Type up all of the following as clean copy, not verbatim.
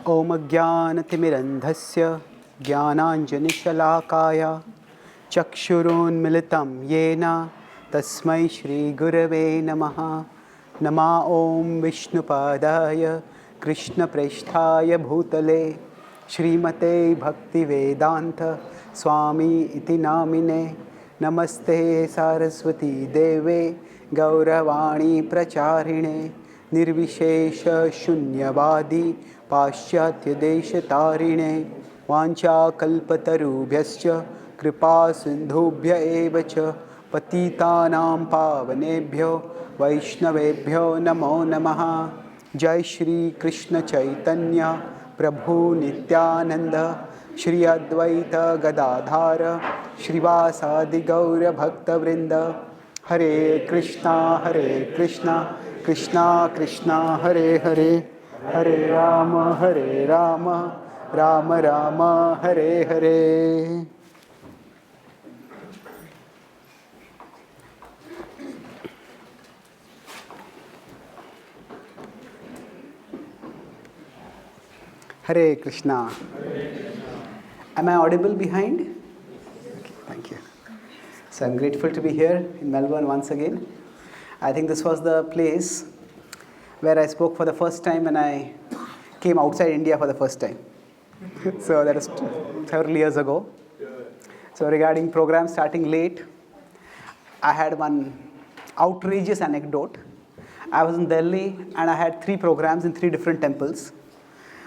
Om Ajnanatimirandhasya Jnananjanisalakaya Chakshurunmilitam Yena Tasmai Shri Gurave Namaha. Nama Om Vishnupadaya Krishna Preshthaya Bhutale Śrīmate Bhaktivedanta Swami iti namine. Namaste Saraswati Deve Gauravani Pracharine Nirvishesha Shunyavadi Paschatya Desha Tarine Vancha Kalpatarubhyascha Kripa Sindhubhya Evacha Patitanam Pavanebhyo Vaishnavebhyo Namo Namaha. Jai Shri Krishna Chaitanya Prabhu Nityananda Shri Advaita Gadadhara Shrivasadi Gaura Bhakta Vrinda. Hare Krishna Krishna Krishna Hare Hare Hare Rama Rama Rama Hare Hare. Hare Krishna. Am I audible behind? Okay, thank you. So I'm grateful to be here in Melbourne once again. I think this was the place where I spoke for the first time when I came outside India for the first time. So that was several years ago. So regarding program starting late, I had one outrageous anecdote. I was in Delhi and I had 3 programs in 3 different temples.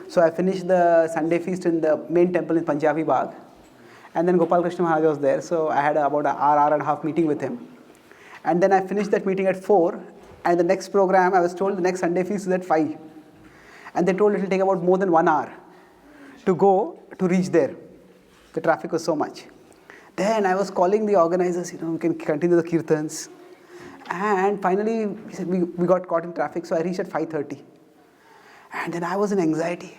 So I finished the Sunday feast in the main temple in Punjabi Bagh. And then Gopal Krishna Maharaj was there. So I had about an hour and a half meeting with him. And then I finished that meeting at 4. And the next program, I was told the next Sunday feast is at 5. And they told it will take about more than 1 hour to go to reach there. The traffic was so much. Then I was calling the organizers, we can continue the kirtans. And finally, we got caught in traffic. So I reached at 5:30. And then I was in anxiety.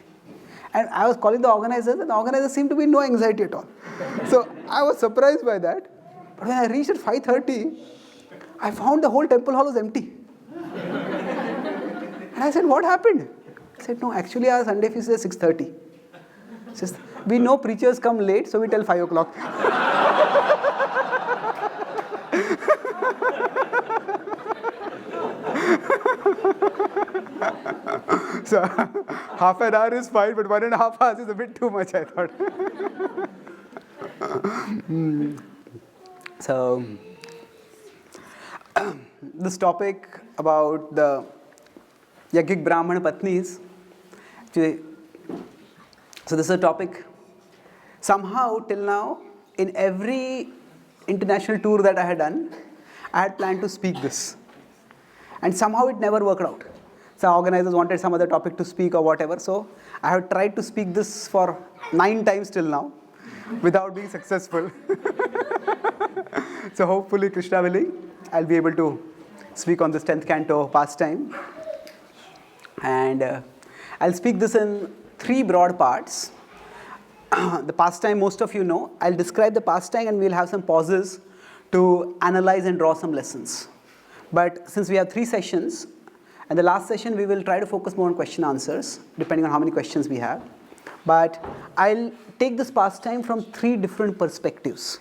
And I was calling the organizers, and the organizers seemed to be no anxiety at all. So I was surprised by that. But when I reached at 5:30, I found the whole temple hall was empty. And I said, what happened? I said, no, actually our Sunday feast is at 6:30. Says, we know preachers come late, so we tell 5 o'clock. So half an hour is fine, but 1.5 hours is a bit too much, I thought. So this topic about the yajnik brahmana patnis, actually, so this is a topic somehow till now in every international tour that I had done, I had planned to speak this. And somehow it never worked out. So organizers wanted some other topic to speak or whatever. So I have tried to speak this for 9 times till now without being successful. So hopefully, Krishna willing, I'll be able to speak on this 10th canto pastime. And I'll speak this in 3 broad parts. The pastime, most of you know. I'll describe the pastime and we'll have some pauses to analyze and draw some lessons. But since we have 3 sessions, and the last session we will try to focus more on question answers, depending on how many questions we have. But I'll take this pastime from 3 different perspectives.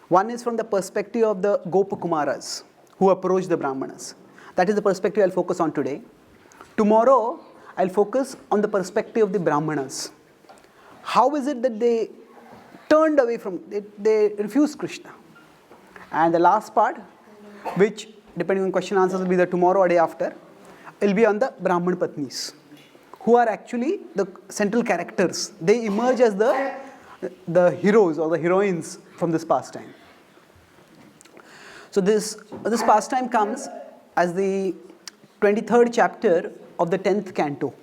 One is from the perspective of the Gopakumaras who approach the Brahmanas. That is the perspective I'll focus on today. Tomorrow, I'll focus on the perspective of the Brahmanas. How is it that they turned away from, they refused Krishna? And the last part, which depending on question answers will be the tomorrow or day after, will be on the Brahman Patnis, who are actually the central characters. They emerge as the heroes or the heroines from this pastime. So this pastime comes as the 23rd chapter of the 10th canto.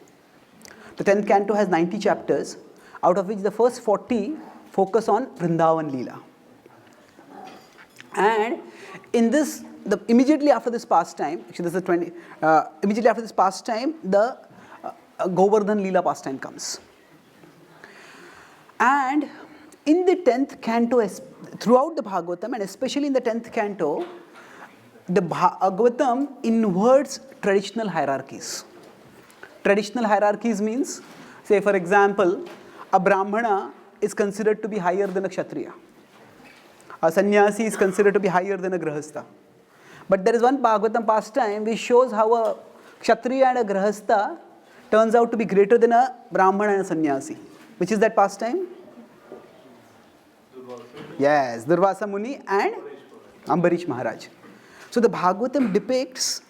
The 10th canto has 90 chapters, out of which the first 40 focus on Vrindavan Leela. And in this, immediately after this pastime, actually this is immediately after this pastime, the Govardhan Leela pastime comes. And in the 10th canto, throughout the Bhagavatam, and especially in the 10th canto, the Bhagavatam inverts traditional hierarchies. Traditional hierarchies means Say for example, a brahmana is considered to be higher than a kshatriya. A sannyasi is considered to be higher than a grahastha. But there is one Bhagavatam pastime which shows how a kshatriya and a grahastha turns out to be greater than a brahmana and a sannyasi. Which is that pastime? Yes, Durvasa Muni and Ambarish Maharaj. So the Bhagavatam depicts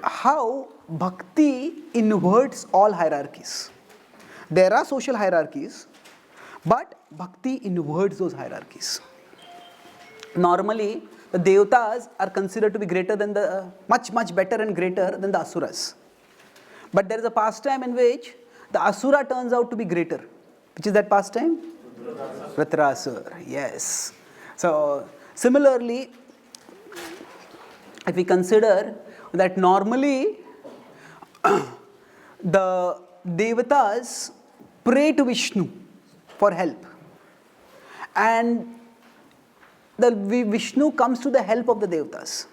how bhakti inverts all hierarchies. There are social hierarchies, but bhakti inverts those hierarchies. Normally, the devatas are considered to be greater than much better and greater than the asuras. But there is a pastime in which the asura turns out to be greater. Which is that pastime? Vritrasura. Yes. So, similarly, if we consider that normally the devatas pray to Vishnu for help, and the Vishnu comes to the help of the devatas.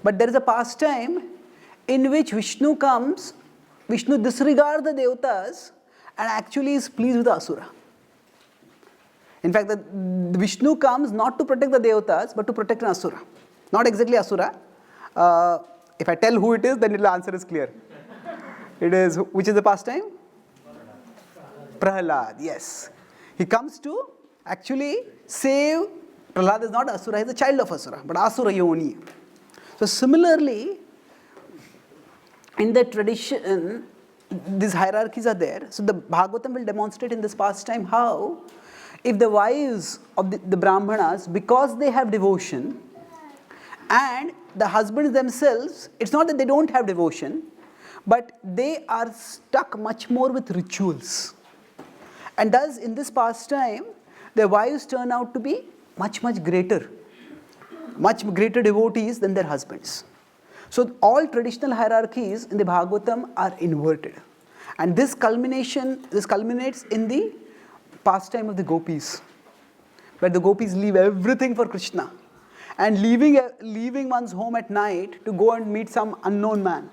But there is a pastime in which Vishnu disregards the devatas and actually is pleased with the asura. In fact, the Vishnu comes not to protect the devatas but to protect an asura. Not exactly asura. If I tell who it is, then the answer is clear. It is, which is the pastime? Prahlad, yes. He comes to actually save. Prahlad is not asura, he is a child of asura, but asura yoni. So similarly, in the tradition, these hierarchies are there. So the Bhagavatam will demonstrate in this pastime how, if the wives of the brahmanas, because they have devotion, and the husbands themselves, it's not that they don't have devotion, but they are stuck much more with rituals. And thus, in this pastime, their wives turn out to be much greater devotees than their husbands. So all traditional hierarchies in the Bhagavatam are inverted. And this culminates in the pastime of the gopis, where the gopis leave everything for Krishna. And leaving one's home at night to go and meet some unknown man,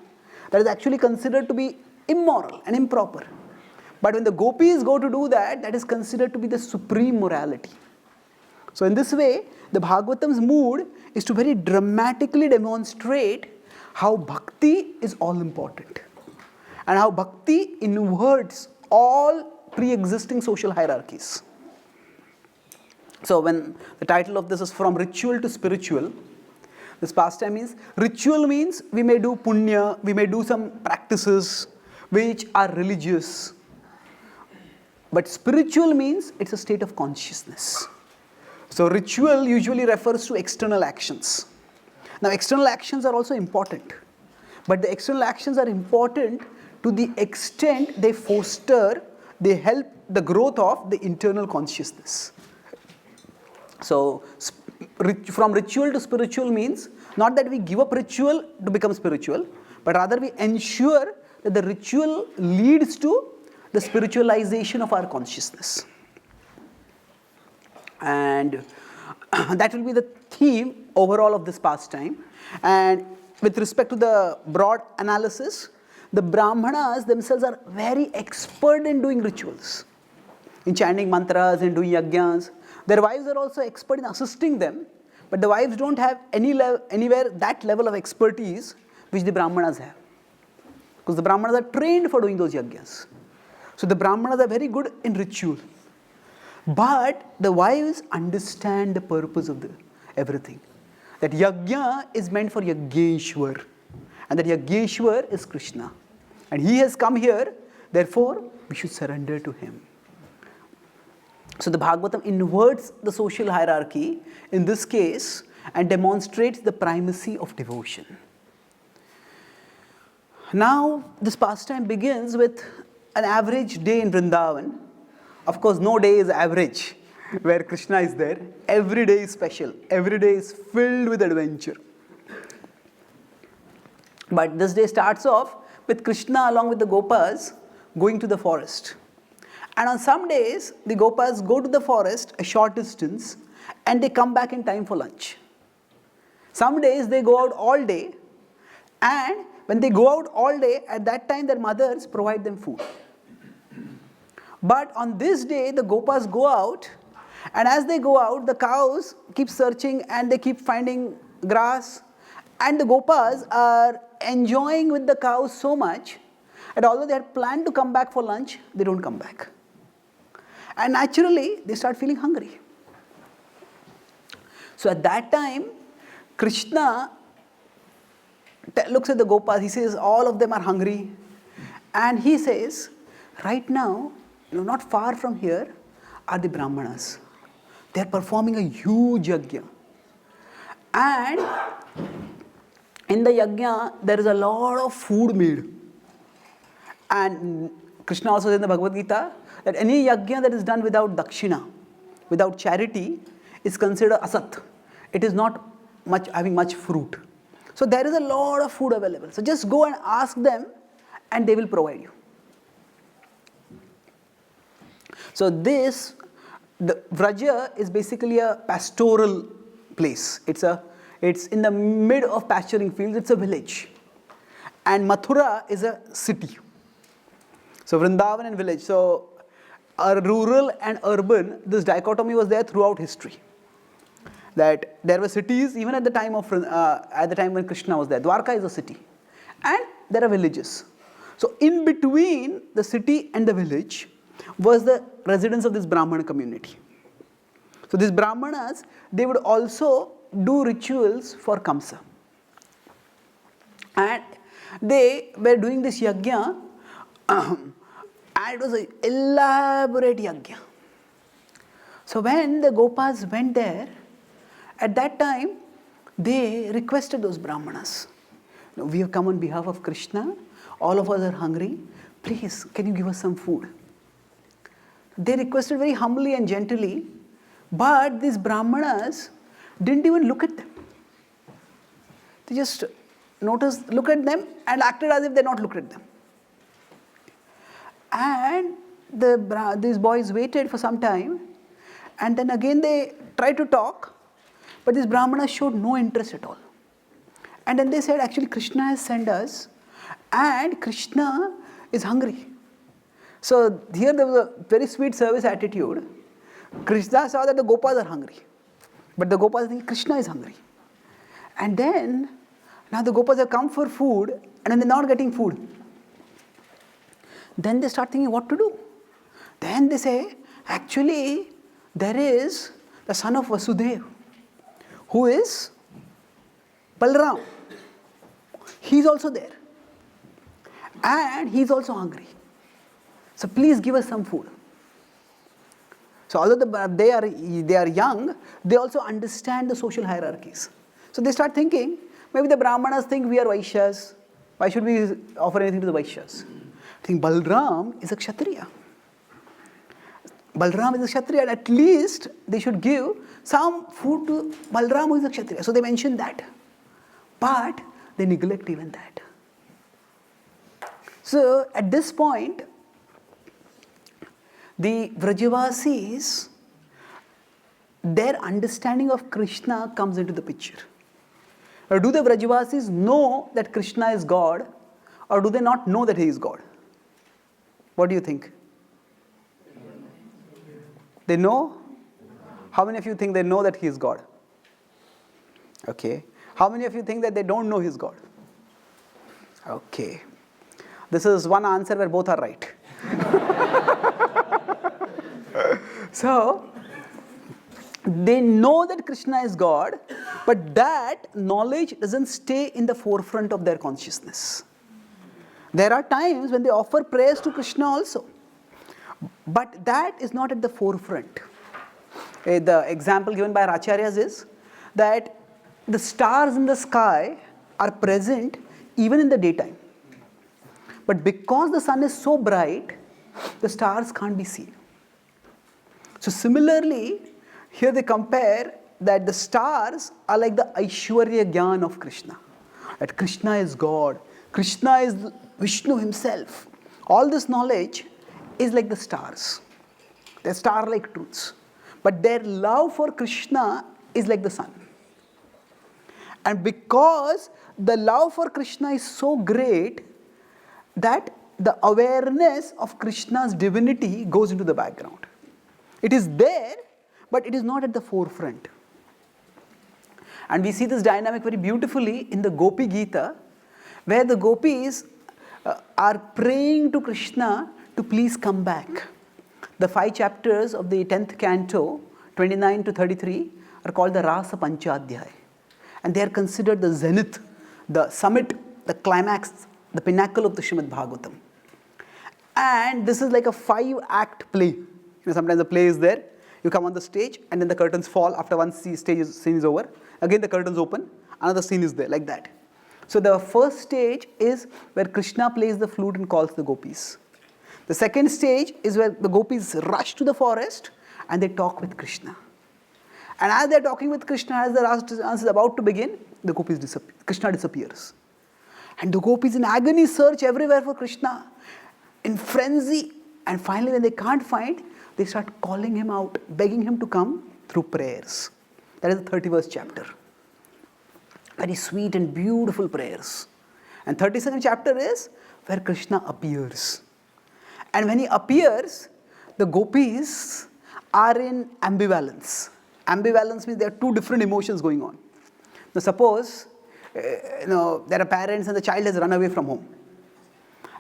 that is actually considered to be immoral and improper. But when the gopis go to do that, that is considered to be the supreme morality. So in this way, the Bhagavatam's mood is to very dramatically demonstrate how bhakti is all important and how bhakti inverts all pre-existing social hierarchies. So when the title of this is From Ritual to Spiritual, this pastime means, ritual means we may do punya, we may do some practices which are religious. But spiritual means it's a state of consciousness. So ritual usually refers to external actions. Now external actions are also important. But the external actions are important to the extent they help the growth of the internal consciousness. So from ritual to spiritual means not that we give up ritual to become spiritual, but rather we ensure that the ritual leads to the spiritualization of our consciousness. And that will be the theme overall of this pastime. And with respect to the broad analysis, the brahmanas themselves are very expert in doing rituals, in chanting mantras and doing yajnas. Their wives are also expert in assisting them, but the wives don't have anywhere that level of expertise which the brahmanas have. Because the brahmanas are trained for doing those yajnas. So the brahmanas are very good in ritual. But the wives understand the purpose of everything. That yajna is meant for Yajneshwar. And that Yajneshwar is Krishna. And he has come here, therefore we should surrender to him. So the Bhagavatam inverts the social hierarchy in this case and demonstrates the primacy of devotion. Now this pastime begins with an average day in Vrindavan. Of course, no day is average where Krishna is there. Every day is special. Every day is filled with adventure. But this day starts off with Krishna along with the Gopas going to the forest. And on some days, the Gopas go to the forest a short distance and they come back in time for lunch. Some days they go out all day, and when they go out all day, at that time their mothers provide them food. But on this day, the Gopas go out, and as they go out, the cows keep searching and they keep finding grass, and the Gopas are enjoying with the cows so much, and although they had planned to come back for lunch, they don't come back. And naturally, they start feeling hungry. So at that time, Krishna looks at the Gopas, he says, all of them are hungry. And he says, right now, not far from here are the brahmanas. They are performing a huge yajna. And in the yajna, there is a lot of food made. And Krishna also says in the Bhagavad Gita that any yajna that is done without dakshina, without charity, is considered asat. It is not having much fruit. So there is a lot of food available. So just go and ask them and they will provide you. So the Vraja is basically a pastoral place. It's in the mid of pasturing fields, it's a village. And Mathura is a city. So Vrindavan and village. So rural and urban, this dichotomy was there throughout history. That there were cities even at the time when Krishna was there. Dwarka is a city. And there are villages. So in between the city and the village was the residence of this Brahmana community. So these Brahmanas, they would also do rituals for Kamsa. And they were doing this yajna, and it was an elaborate yajna. So when the Gopas went there, at that time, they requested those Brahmanas, we have come on behalf of Krishna, all of us are hungry, please, can you give us some food? They requested very humbly and gently, but these Brahmanas didn't even look at them. They just looked at them and acted as if they not looked at them. And these boys waited for some time, and then again they tried to talk, but these Brahmanas showed no interest at all. And then they said, actually Krishna has sent us, and Krishna is hungry. So here there was a very sweet service attitude. Krishna saw that the Gopas are hungry. But the Gopas think Krishna is hungry. And then, now the Gopas have come for food, and then they're not getting food. Then they start thinking what to do. Then they say, actually, there is the son of Vasudeva, who is Balram. He's also there. And he's also hungry. So please give us some food. So although they are young, they also understand the social hierarchies. So they start thinking, maybe the Brahmanas think we are Vaishyas. Why should we offer anything to the Vaishyas? I think Balram is a Kshatriya. Balram is a Kshatriya, and at least they should give some food to Balram, who is a Kshatriya. So they mention that. But they neglect even that. So at this point, the Vrajavasis, their understanding of Krishna comes into the picture. Or do the Vrajavasis know that Krishna is God, or do they not know that he is God? What do you think? They know? How many of you think they know that he is God? Okay. How many of you think that they don't know he is God? Okay. This is one answer where both are right. So, they know that Krishna is God, but that knowledge doesn't stay in the forefront of their consciousness. There are times when they offer prayers to Krishna also, but that is not at the forefront. The example given by our Acharyas is that the stars in the sky are present even in the daytime. But because the sun is so bright, the stars can't be seen. So similarly, here they compare that the stars are like the Aishwarya Gyan of Krishna. That Krishna is God. Krishna is Vishnu himself. All this knowledge is like the stars. They're star-like truths. But their love for Krishna is like the sun. And because the love for Krishna is so great, that the awareness of Krishna's divinity goes into the background. It is there, but it is not at the forefront. And we see this dynamic very beautifully in the Gopi Gita, where the gopis are praying to Krishna to please come back. The 5 chapters of the 10th canto, 29 to 33, are called the Rasa Panchadhyaya. And they are considered the zenith, the summit, the climax, the pinnacle of the Śrīmad Bhāgavatam. And this is like a 5-act play. Sometimes the play is there, you come on the stage, and then the curtains fall after one scene is over. Again the curtains open, another scene is there, like that. So the first stage is where Krishna plays the flute and calls the gopis. The second stage is where the gopis rush to the forest and they talk with Krishna. And as they're talking with Krishna, as the last dance is about to begin, the gopis disappear. Krishna disappears. And the gopis in agony search everywhere for Krishna, in frenzy. And finally when they can't find, they start calling him out, begging him to come through prayers. That is the 31st chapter. Very sweet and beautiful prayers. And 32nd chapter is where Krishna appears. And when he appears, the gopis are in ambivalence. Ambivalence means there are 2 different emotions going on. Now suppose there are parents and the child has run away from home.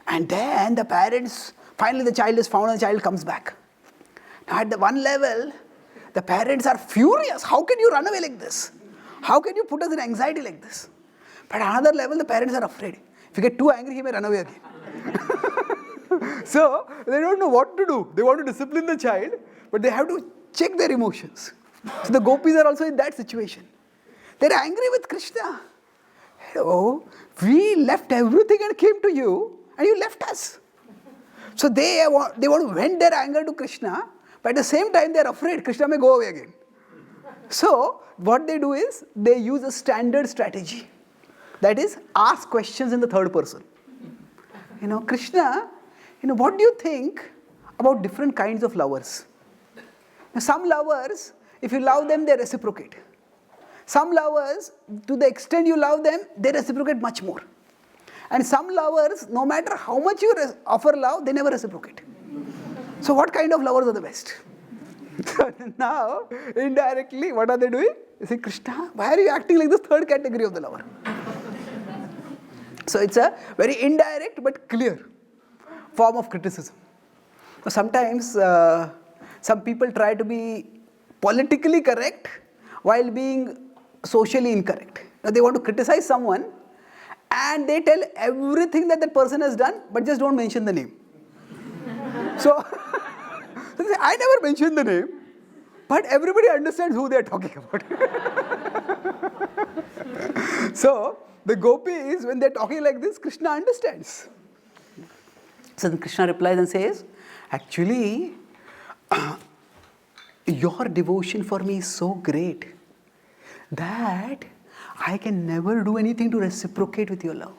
And then the parents, finally the child is found and the child comes back. Now at the one level, the parents are furious. How can you run away like this? How can you put us in anxiety like this? But at another level, the parents are afraid. If you get too angry, he may run away again. So they don't know what to do. They want to discipline the child, but they have to check their emotions. So the gopis are also in that situation. They're angry with Krishna. Oh, we left everything and came to you, and you left us. So they want to vent their anger to Krishna, but at the same time they are afraid Krishna may go away again. So what they do is they use a standard strategy. That is, ask questions in the third person. Krishna, what do you think about different kinds of lovers? Now, some lovers, if you love them, they reciprocate. Some lovers, to the extent you love them, they reciprocate much more. And some lovers, no matter how much you offer love, they never reciprocate. So what kind of lovers are the best? So now, indirectly, what are they doing? They say, Krishna, why are you acting like this third category of the lover? So it's a very indirect but clear form of criticism. Sometimes some people try to be politically correct while being socially incorrect. Now they want to criticize someone and they tell everything that person has done, but just don't mention the name. So they say, I never mentioned the name, but everybody understands who they are talking about. So the gopis, when they are talking like this, Krishna understands. So then Krishna replies and says, actually, your devotion for me is so great that I can never do anything to reciprocate with your love.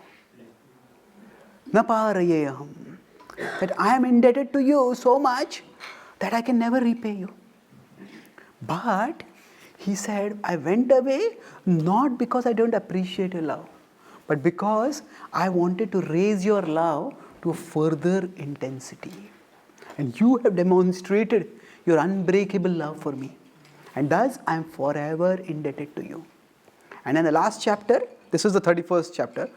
Naparayeham. That I am indebted to you so much that I can never repay you. But he said, I went away not because I don't appreciate your love, but because I wanted to raise your love to a further intensity. And you have demonstrated your unbreakable love for me. And thus I am forever indebted to you. And in the last chapter, this is the 31st chapter,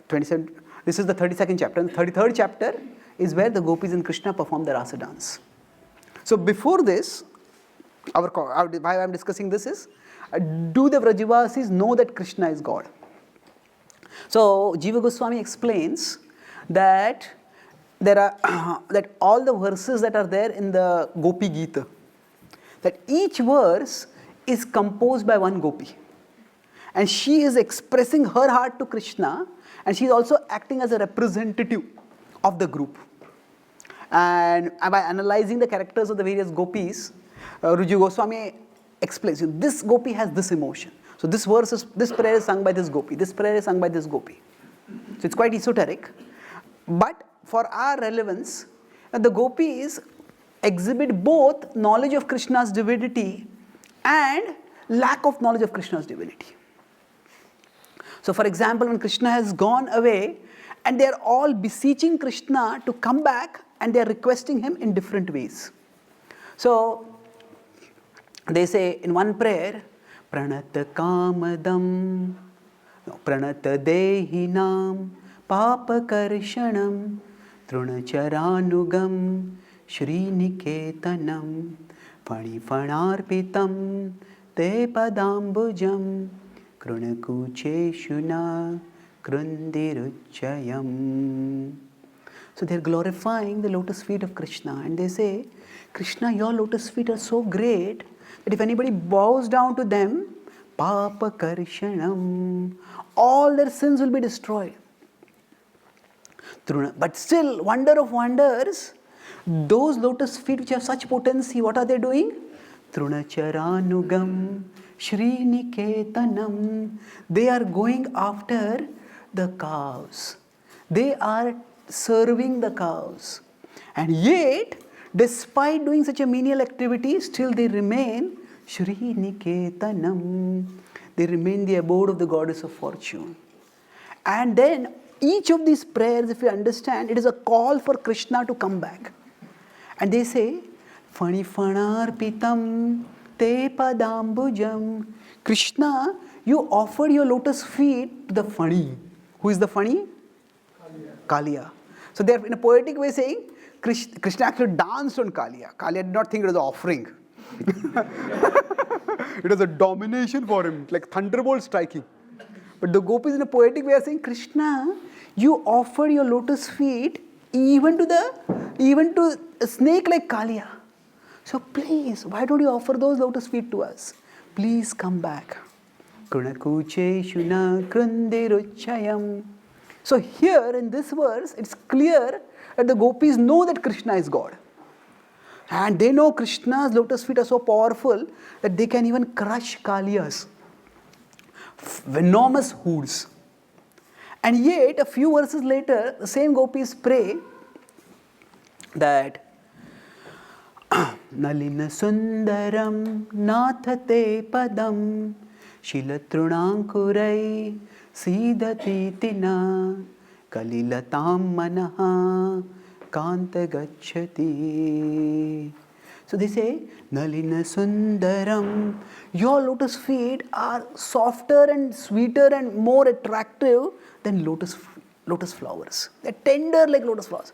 27. This is the 32nd chapter. And the 33rd chapter is where the gopis and Krishna perform the rasa dance. So before this, why I am discussing this is, do the Vrajavasis know that Krishna is God? So Jiva Goswami explains that there are that all the verses that are there in the Gopi Gita, that each verse is composed by one gopi. And she is expressing her heart to Krishna, and she is also acting as a representative of the group. And by analyzing the characters of the various gopis, Ruju Goswami explains, this gopi has this emotion. So this prayer is sung by this gopi, this prayer is sung by this gopi. So it's quite esoteric. But for our relevance, the gopis exhibit both knowledge of Krishna's divinity and lack of knowledge of Krishna's divinity. So for example, when Krishna has gone away And they are all beseeching Krishna to come back, and they are requesting him in different ways. So they say in one prayer, Pranata Kamadam, Pranata Dehinam, Papa Karshanam, Trunacharanugam, Śrīniketanam, Panifanarpitam, Te Padambujam, Krunakucheshuna, Krundiruchayam. So they are glorifying the lotus feet of Krishna, and they say, Krishna, your lotus feet are so great that if anybody bows down to them, Papa Karshanam, all their sins will be destroyed. But still, wonder of wonders, those lotus feet which have such potency, what are they doing? Trunacharanugam, Śrīniketanam. They are going after the cows. They are serving the cows. And yet, despite doing such a menial activity, still they remain Śrīniketanam. They remain the abode of the goddess of fortune. And then, each of these prayers, if you understand, it is a call for Krishna to come back. And they say, Fanifanarpitam te padambujam. Krishna, you offered your lotus feet to the Fani. Who is the Fani? Kaliya. So they are in a poetic way saying, Krishna actually danced on Kaliya. Kaliya did not think it was an offering. It was a domination for him, like thunderbolt striking. But the gopis in a poetic way are saying, Krishna, you offered your lotus feet even to a snake like Kaliya. So please, why don't you offer those lotus feet to us? Please come back. Kunakucheshuna krundiruchayam. So here in this verse, it's clear that the gopis know that Krishna is God. And they know Krishna's lotus feet are so powerful that they can even crush Kaliya's venomous hoods. And yet, a few verses later, the same gopis pray that Nalina Sundaram Nathate Padam Shilatrunankurai Sidati Tina Kalilatam Manaha Kanta Gacchati. So they say, Nalina Sundaram, your lotus feet are softer and sweeter and more attractive than lotus flowers. They're tender like lotus flowers.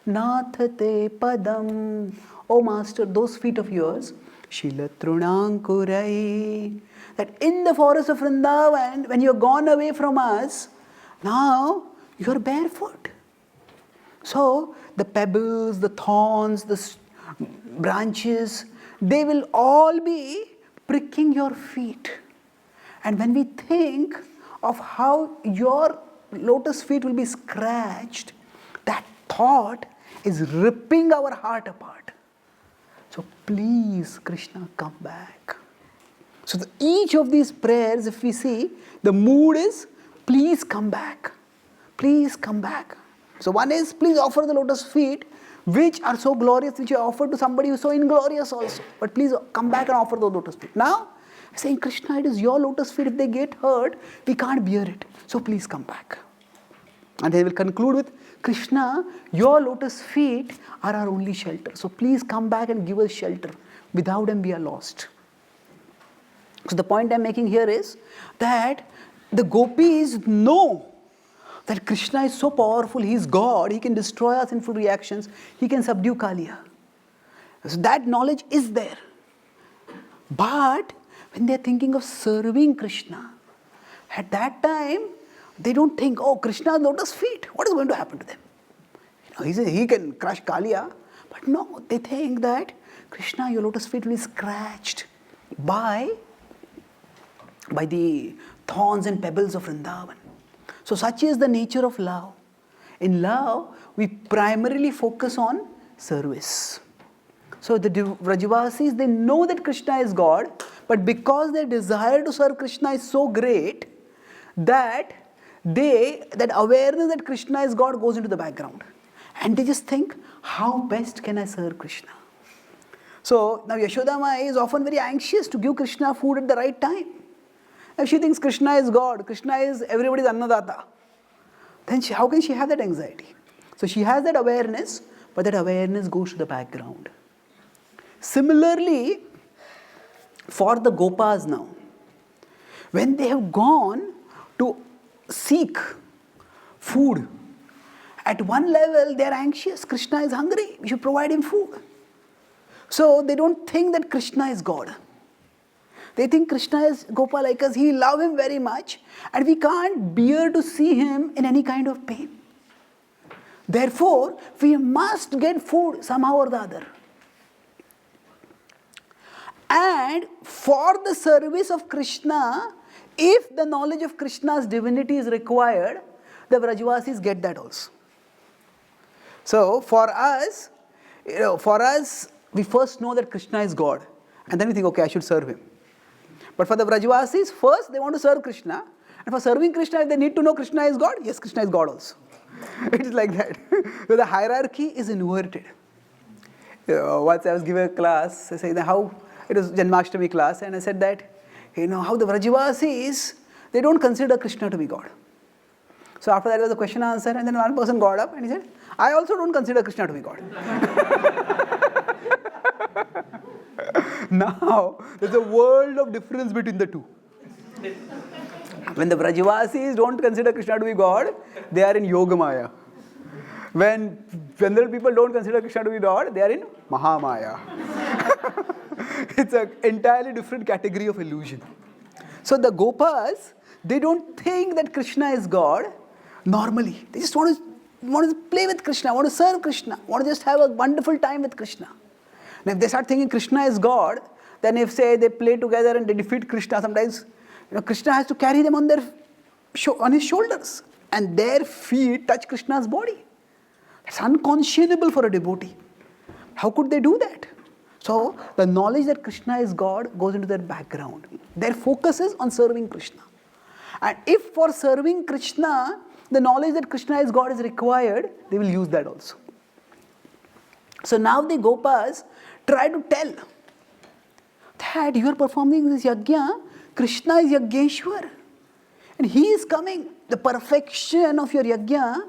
Nathate Padam. Oh Master, those feet of yours, Shilatrunankurai, that in the forest of Vrindavan, when you're gone away from us, now you're barefoot. So the pebbles, the thorns, the branches, they will all be pricking your feet. And when we think of how your lotus feet will be scratched, that thought is ripping our heart apart. So please, Krishna, come back. So each of these prayers, if we see, the mood is, please come back. Please come back. So one is, please offer the lotus feet, which are so glorious, which you offered to somebody who is so inglorious also. But please come back and offer those lotus feet. Now, saying, Krishna, it is your lotus feet. If they get hurt, we can't bear it. So please come back. And they will conclude with, Krishna, your lotus feet are our only shelter. So please come back and give us shelter. Without them, we are lost. So the point I'm making here is that the gopis know that Krishna is so powerful, he is God, he can destroy our sinful reactions, he can subdue Kaliya. So that knowledge is there. But when they are thinking of serving Krishna, at that time, they don't think, oh, Krishna's lotus feet, what is going to happen to them? He can crush Kaliya. But no, they think that, Krishna, your lotus feet will be scratched by the thorns and pebbles of Vrindavan. So such is the nature of love. In love, we primarily focus on service. So the Vrajavasis, they know that Krishna is God, but because their desire to serve Krishna is so great, that awareness that Krishna is God goes into the background. And they just think, how best can I serve Krishna? So now Yashodama is often very anxious to give Krishna food at the right time. Now she thinks Krishna is God, Krishna is everybody's Annadata. then how can she have that anxiety? So she has that awareness, but that awareness goes to the background. Similarly, for the Gopas now, when they have gone to seek food, at one level they are anxious. Krishna is hungry, we should provide him food. So they don't think that Krishna is God. They think Krishna is Gopal like us, he love him very much, and we can't bear to see him in any kind of pain. Therefore, we must get food somehow or the other. And for the service of Krishna, if the knowledge of Krishna's divinity is required, the Vrajavasis get that also. So for us, we first know that Krishna is God, and then we think, okay, I should serve him. But for the Vrajavasis, first they want to serve Krishna, and for serving Krishna, if they need to know Krishna is God, yes, Krishna is God also. It is like that. So the hierarchy is inverted. Once I was giving a class, I said how it was Janmashtami class, and I said that how the Vrajavasis, they don't consider Krishna to be God. So after that there was a question and answer, and then one person got up and he said, I also don't consider Krishna to be God. Now there's a world of difference between the two. When the Vrajavasis don't consider Krishna to be God, they are in Yogamaya. When general people don't consider Krishna to be God, they are in Mahamaya. It's an entirely different category of illusion. So the Gopas, they don't think that Krishna is God normally. They just want to play with Krishna, want to serve Krishna, want to just have a wonderful time with Krishna. And if they start thinking Krishna is God, then if say they play together and they defeat Krishna, sometimes Krishna has to carry them on his shoulders, and their feet touch Krishna's body. It's unconscionable for a devotee. How could they do that? So the knowledge that Krishna is God goes into their background. Their focus is on serving Krishna. And if for serving Krishna, the knowledge that Krishna is God is required, they will use that also. So now the Gopas try to tell that you are performing this yajna, Krishna is Yajneshwar, and he is coming. The perfection of your yajna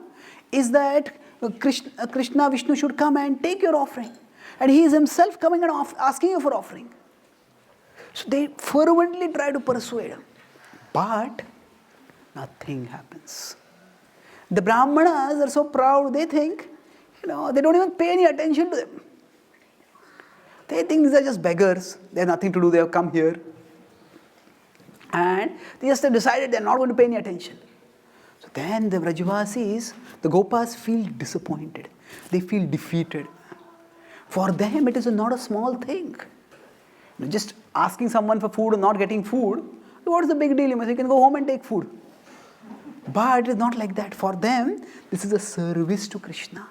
is that Krishna Vishnu should come and take your offering, and he is himself coming and asking you for offering. So they fervently try to persuade, but nothing happens. The brahmanas are so proud, they think, they don't even pay any attention to them. They think these are just beggars, they have nothing to do, they have come here. And they just decided they are not going to pay any attention. So then the Vrajavasis, the Gopas feel disappointed. They feel defeated. For them it is not a small thing. Just asking someone for food or not getting food, what is the big deal? You can go home and take food. But it is not like that. For them, this is a service to Krishna.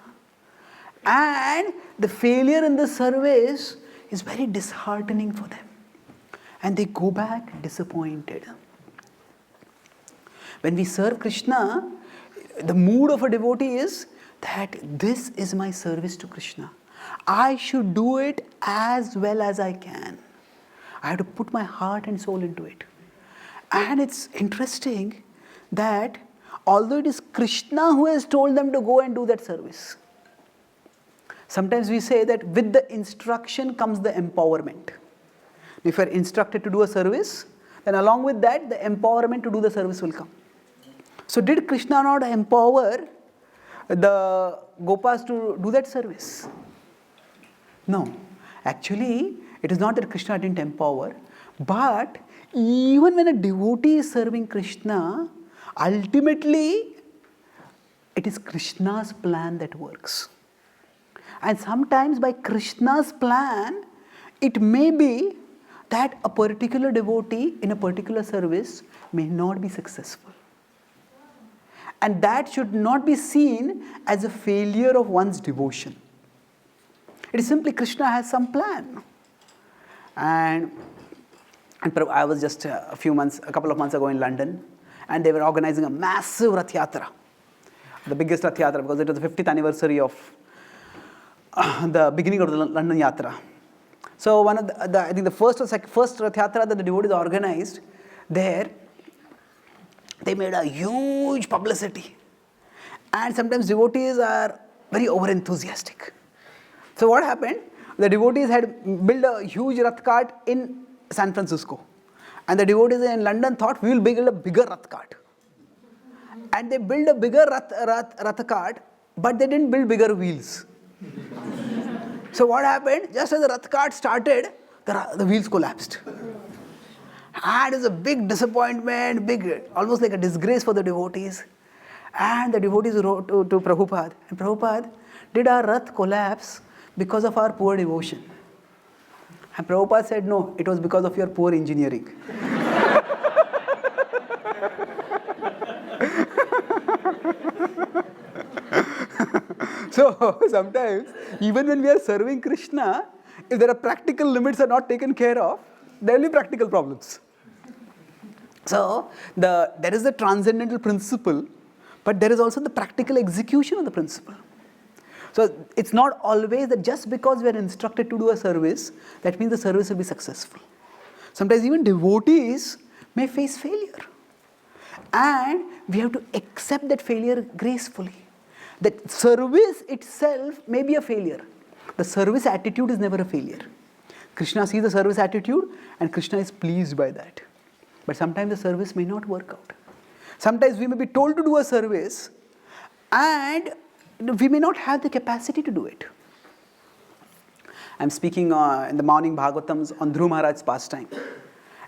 And the failure in the service is very disheartening for them. And they go back disappointed. When we serve Krishna, the mood of a devotee is that this is my service to Krishna. I should do it as well as I can. I have to put my heart and soul into it. And it's interesting that although it is Krishna who has told them to go and do that service, sometimes we say that with the instruction comes the empowerment. If you are instructed to do a service, then along with that, the empowerment to do the service will come. So did Krishna not empower the Gopas to do that service? No. Actually, it is not that Krishna didn't empower, but even when a devotee is serving Krishna, ultimately, it is Krishna's plan that works. And sometimes by Krishna's plan, it may be that a particular devotee in a particular service may not be successful. And that should not be seen as a failure of one's devotion. It is simply Krishna has some plan. And I was just a couple of months ago in London, and they were organizing a massive Rath Yatra, the biggest Rath Yatra, because it was the 50th anniversary of the beginning of the London Yatra. So one of I think the first Rath Yatra that the devotees organized there, they made a huge publicity. And sometimes devotees are very over-enthusiastic. So what happened? The devotees had built a huge Rath cart in San Francisco. And the devotees in London thought, we will build a bigger Rath cart. And they built a bigger Rath cart, but they didn't build bigger wheels. So what happened? Just as the Rath cart started, the wheels collapsed. And it was a big disappointment, almost like a disgrace for the devotees. And the devotees wrote to Prabhupada. And Prabhupada, did our Rath collapse because of our poor devotion? And Prabhupada said, no, it was because of your poor engineering. So sometimes, even when we are serving Krishna, if there are practical limits are not taken care of, there will be practical problems. So there is the transcendental principle, but there is also the practical execution of the principle. So it's not always that just because we are instructed to do a service, that means the service will be successful. Sometimes even devotees may face failure. And we have to accept that failure gracefully. That service itself may be a failure. The service attitude is never a failure. Krishna sees the service attitude and Krishna is pleased by that. But sometimes the service may not work out. Sometimes we may be told to do a service and we may not have the capacity to do it. I'm speaking in the morning Bhagavatams on Dhruv Maharaj's pastime.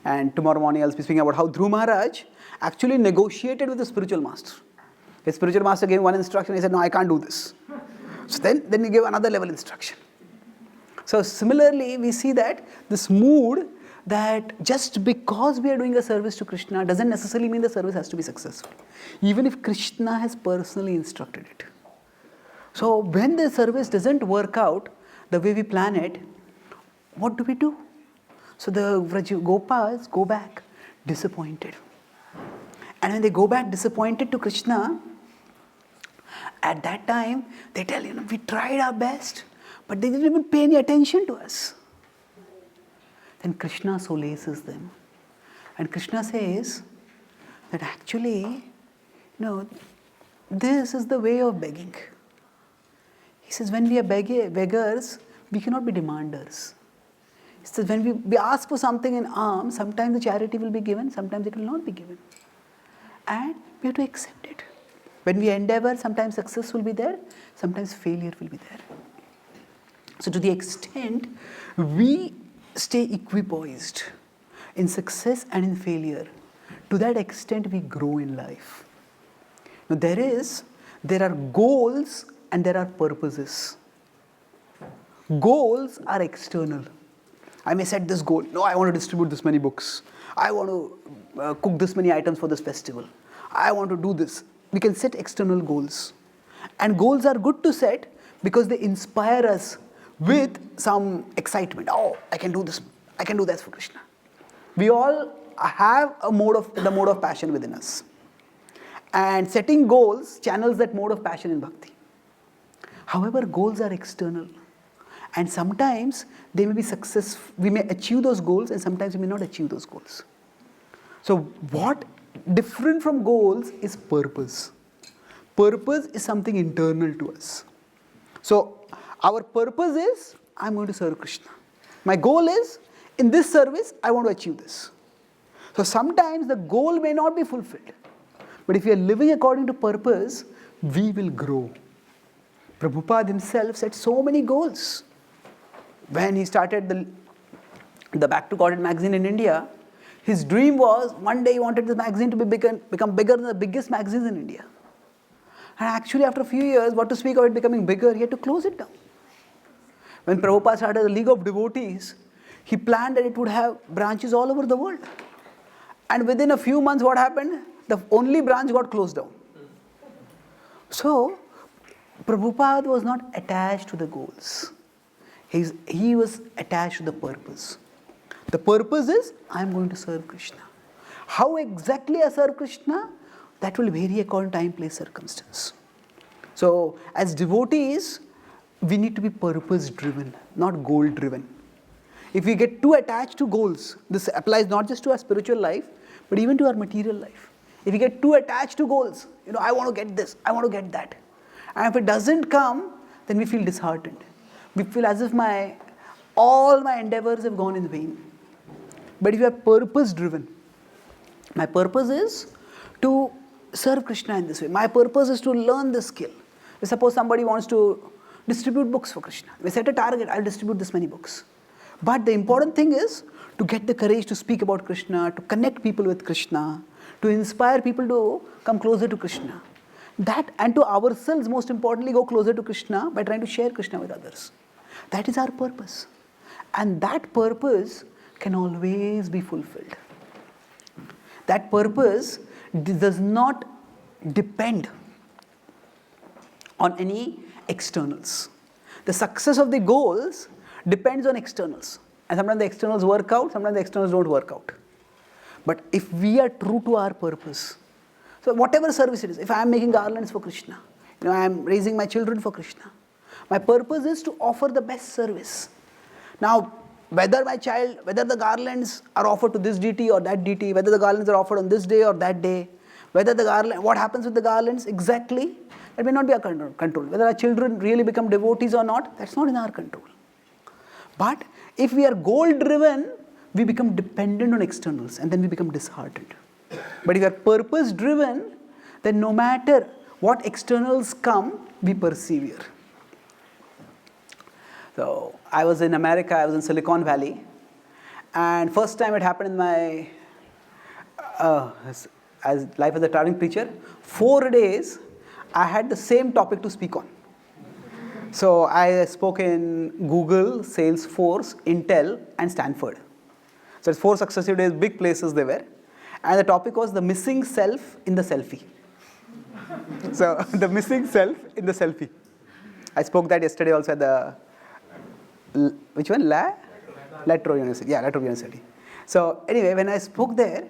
And tomorrow morning I'll be speaking about how Dhruv Maharaj actually negotiated with the spiritual master. His spiritual master gave one instruction, he said, no, I can't do this. So then he gave another level instruction. So similarly, we see that this mood that just because we are doing a service to Krishna doesn't necessarily mean the service has to be successful. Even if Krishna has personally instructed it. So when the service doesn't work out the way we plan it, what do we do? So the Gopals go back disappointed. And when they go back disappointed to Krishna, at that time, they tell, we tried our best, but they didn't even pay any attention to us. Then Krishna solaces them. And Krishna says that actually, this is the way of begging. He says, when we are beggars, we cannot be demanders. He says, when we ask for something in alms, sometimes the charity will be given, sometimes it will not be given. And we have to accept it. When we endeavor, sometimes success will be there, sometimes failure will be there. So to the extent we stay equipoised in success and in failure, to that extent we grow in life. Now there are goals and there are purposes. Goals are external. I may set this goal. No, I want to distribute this many books. I want to cook this many items for this festival. I want to do this. We can set external goals. And goals are good to set because they inspire us with some excitement. Oh, I can do this. I can do that for Krishna. We all have the mode of passion within us. And setting goals channels that mode of passion in bhakti. However, goals are external. And sometimes they may be successful. We may achieve those goals and sometimes we may not achieve those goals. So what different from goals is purpose. Purpose is something internal to us. So our purpose is, I'm going to serve Krishna. My goal is, in this service, I want to achieve this. So sometimes the goal may not be fulfilled. But if we are living according to purpose, we will grow. Prabhupada himself set so many goals. When he started the Back to Godhead magazine in India, his dream was, one day he wanted this magazine to become bigger than the biggest magazines in India. And actually after a few years, what to speak of it becoming bigger, he had to close it down. When Prabhupada started the League of Devotees, he planned that it would have branches all over the world. And within a few months, what happened? The only branch got closed down. So, Prabhupada was not attached to the goals. He was attached to the purpose. The purpose is, I am going to serve Krishna. How exactly I serve Krishna? That will vary according to time, place, circumstance. So, as devotees, we need to be purpose-driven, not goal-driven. If we get too attached to goals, this applies not just to our spiritual life, but even to our material life. If we get too attached to goals, I want to get this, I want to get that. And if it doesn't come, then we feel disheartened. We feel as if all my endeavors have gone in vain. But if you are purpose driven, my purpose is to serve Krishna in this way. My purpose is to learn this skill. Suppose somebody wants to distribute books for Krishna. We set a target, I'll distribute this many books. But the important thing is to get the courage to speak about Krishna, to connect people with Krishna, to inspire people to come closer to Krishna. That, and to ourselves, most importantly, go closer to Krishna by trying to share Krishna with others. That is our purpose. And that purpose can always be fulfilled. That purpose does not depend on any externals. The success of the goals depends on externals. And sometimes the externals work out, sometimes the externals don't work out. But if we are true to our purpose, so whatever service it is, if I am making garlands for Krishna, I am raising my children for Krishna, my purpose is to offer the best service. Now, whether the garlands are offered to this deity or that deity, whether the garlands are offered on this day or that day, what happens with the garlands exactly, that may not be our control. Whether our children really become devotees or not, that's not in our control. But if we are goal-driven, we become dependent on externals and then we become disheartened. But if we are purpose-driven, then no matter what externals come, we persevere. So I was in America, I was in Silicon Valley, and first time it happened in my as life as a traveling preacher, 4 days I had the same topic to speak on. So I spoke in Google, Salesforce, Intel, and Stanford. So it's 4 successive days, big places they were. And the topic was the missing self in the selfie. So the missing self in the selfie. I spoke that yesterday also at the, which one? Latrobe University. Yeah, Latrobe University. So anyway, when I spoke there,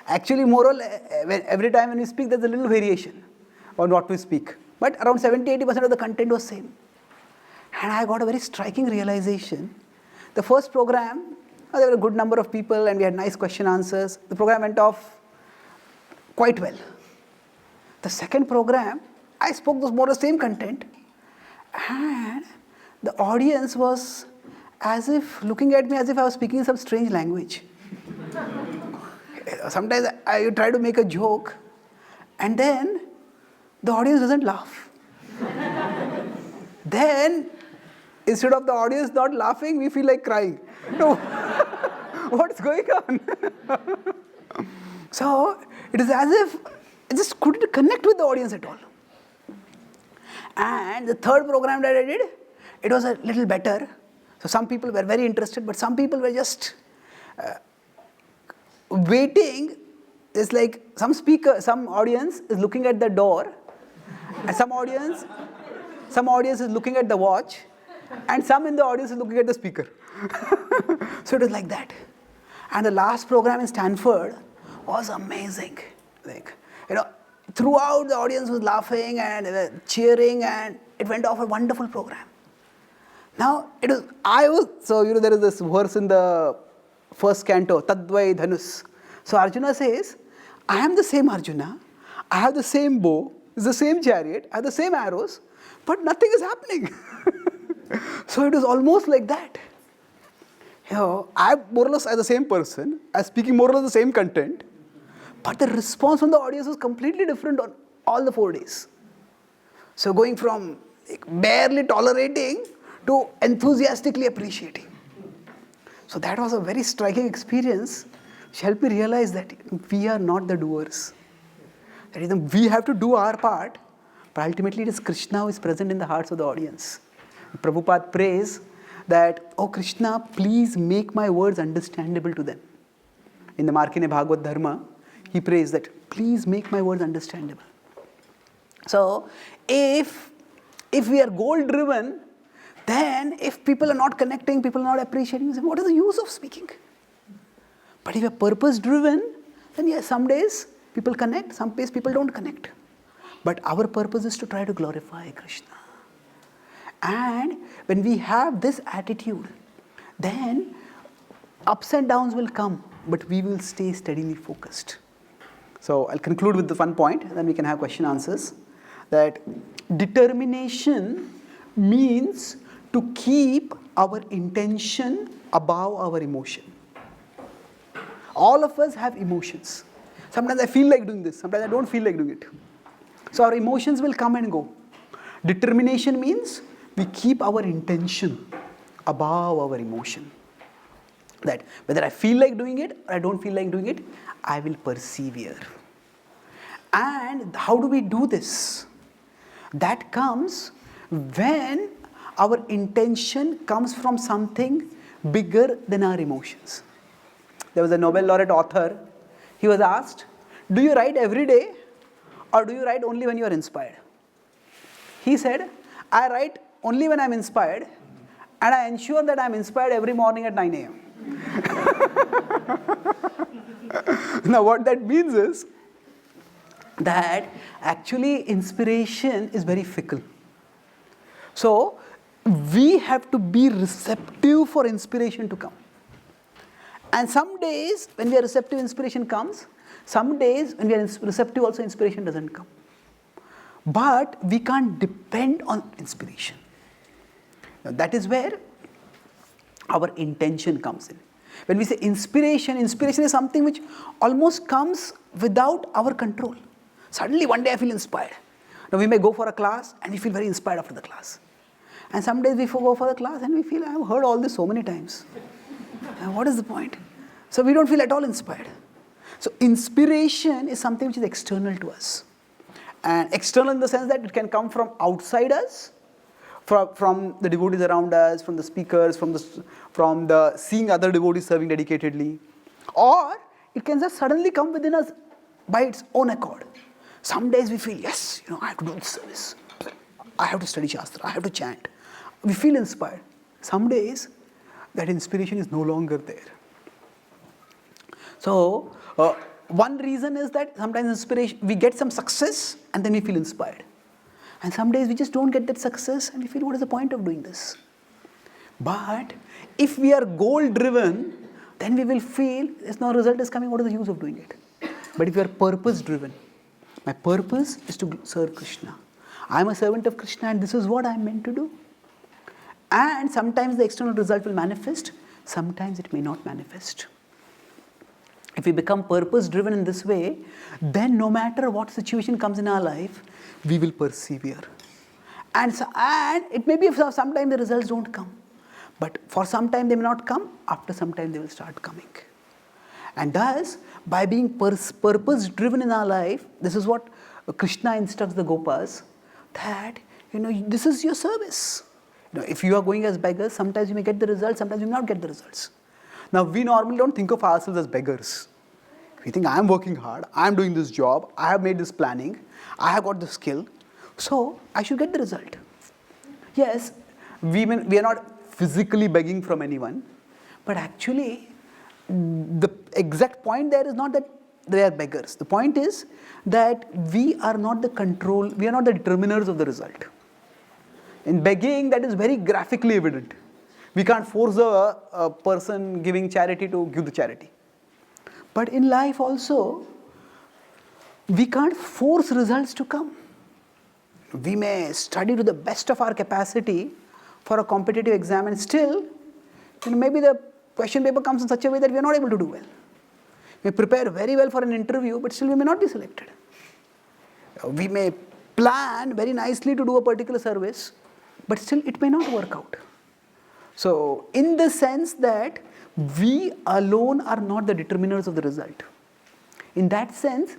actually more or less, every time when we speak, there's a little variation on what we speak. But around 70-80% of the content was same. And I got a very striking realization. The first program, there were a good number of people and we had nice question answers. The program went off quite well. The second program, I spoke more of the same content, and the audience was as if looking at me as if I was speaking some strange language. Sometimes I try to make a joke and then the audience doesn't laugh. Then instead of the audience not laughing, we feel like crying. No, what's going on? So it is as if I just couldn't connect with the audience at all. And the third program that I did, it was a little better. So some people were very interested, but some people were just waiting. It's like some audience is looking at the door, and some audience is looking at the watch, and some in the audience is looking at the speaker. So it was like that. And the last program in Stanford was amazing. Throughout the audience was laughing and cheering, and it went off a wonderful program. Now, there is this verse in the first canto, Tadvai Dhanus. So Arjuna says, I am the same Arjuna, I have the same bow, it's the same chariot, I have the same arrows, but nothing is happening. So it is almost like that. I more or less as the same person, I'm speaking more or less the same content, but the response from the audience was completely different on all the 4 days. So going from barely tolerating to enthusiastically appreciating. So that was a very striking experience which helped me realize that we are not the doers. That is, we have to do our part, but ultimately it is Krishna who is present in the hearts of the audience. Prabhupada prays that, oh Krishna, please make my words understandable to them. In the Markine Bhagavad Dharma, he prays that, please make my words understandable. So, if we are goal-driven, then if people are not connecting, people are not appreciating, then what is the use of speaking? But if you are purpose-driven, then yes, some days people connect, some days people don't connect. But our purpose is to try to glorify Krishna. And when we have this attitude, then ups and downs will come, but we will stay steadily focused. So I'll conclude with the one point, then we can have question answers. That determination means to keep our intention above our emotion. All of us have emotions. Sometimes I feel like doing this, sometimes I don't feel like doing it. So our emotions will come and go. Determination means we keep our intention above our emotion. That whether I feel like doing it or I don't feel like doing it, I will persevere. And how do we do this? That comes when our intention comes from something bigger than our emotions. There was a Nobel laureate author. He was asked, do you write every day or do you write only when you are inspired? He said, I write only when I am inspired, and I ensure that I am inspired every morning at 9 a.m. Now what that means is that actually inspiration is very fickle. So we have to be receptive for inspiration to come. And some days when we are receptive, inspiration comes. Some days when we are receptive also, inspiration doesn't come. But we can't depend on inspiration. Now that is where our intention comes in. When we say inspiration, inspiration is something which almost comes without our control. Suddenly one day I feel inspired. Now we may go for a class and we feel very inspired after the class. And some days we go for the class and we feel, I have heard all this so many times. And what is the point? So we don't feel at all inspired. So inspiration is something which is external to us. And external in the sense that it can come from outside us, from the devotees around us, from the speakers, from the seeing other devotees serving dedicatedly. Or it can just suddenly come within us by its own accord. Some days we feel, yes, I have to do this service. I have to study Shastra. I have to chant. We feel inspired. Some days that inspiration is no longer there. So one reason is that sometimes inspiration, we get some success and then we feel inspired. And some days we just don't get that success and we feel, what is the point of doing this? But if we are goal driven, then we will feel there's no result is coming, what is the use of doing it? But if we are purpose driven, my purpose is to serve Krishna. I am a servant of Krishna and this is what I am meant to do. And sometimes the external result will manifest, sometimes it may not manifest. If we become purpose driven in this way, then no matter what situation comes in our life, we will persevere. And it may be sometimes the results don't come. But for some time they may not come, after some time they will start coming. And thus, by being purpose driven in our life, this is what Krishna instructs the Gopas, that this is your service. If you are going as beggars, sometimes you may get the results, sometimes you may not get the results. Now we normally don't think of ourselves as beggars. We think I am working hard, I am doing this job, I have made this planning, I have got the skill, so I should get the result. Yes, we are not physically begging from anyone, but actually the exact point there is not that they are beggars. The point is that we are not the determiners of the result. In begging, that is very graphically evident. We can't force a person giving charity to give the charity. But in life also, we can't force results to come. We may study to the best of our capacity for a competitive exam and still, maybe the question paper comes in such a way that we are not able to do well. We prepare very well for an interview, but still we may not be selected. We may plan very nicely to do a particular service, but still it may not work out. So, in the sense that we alone are not the determiners of the result. In that sense,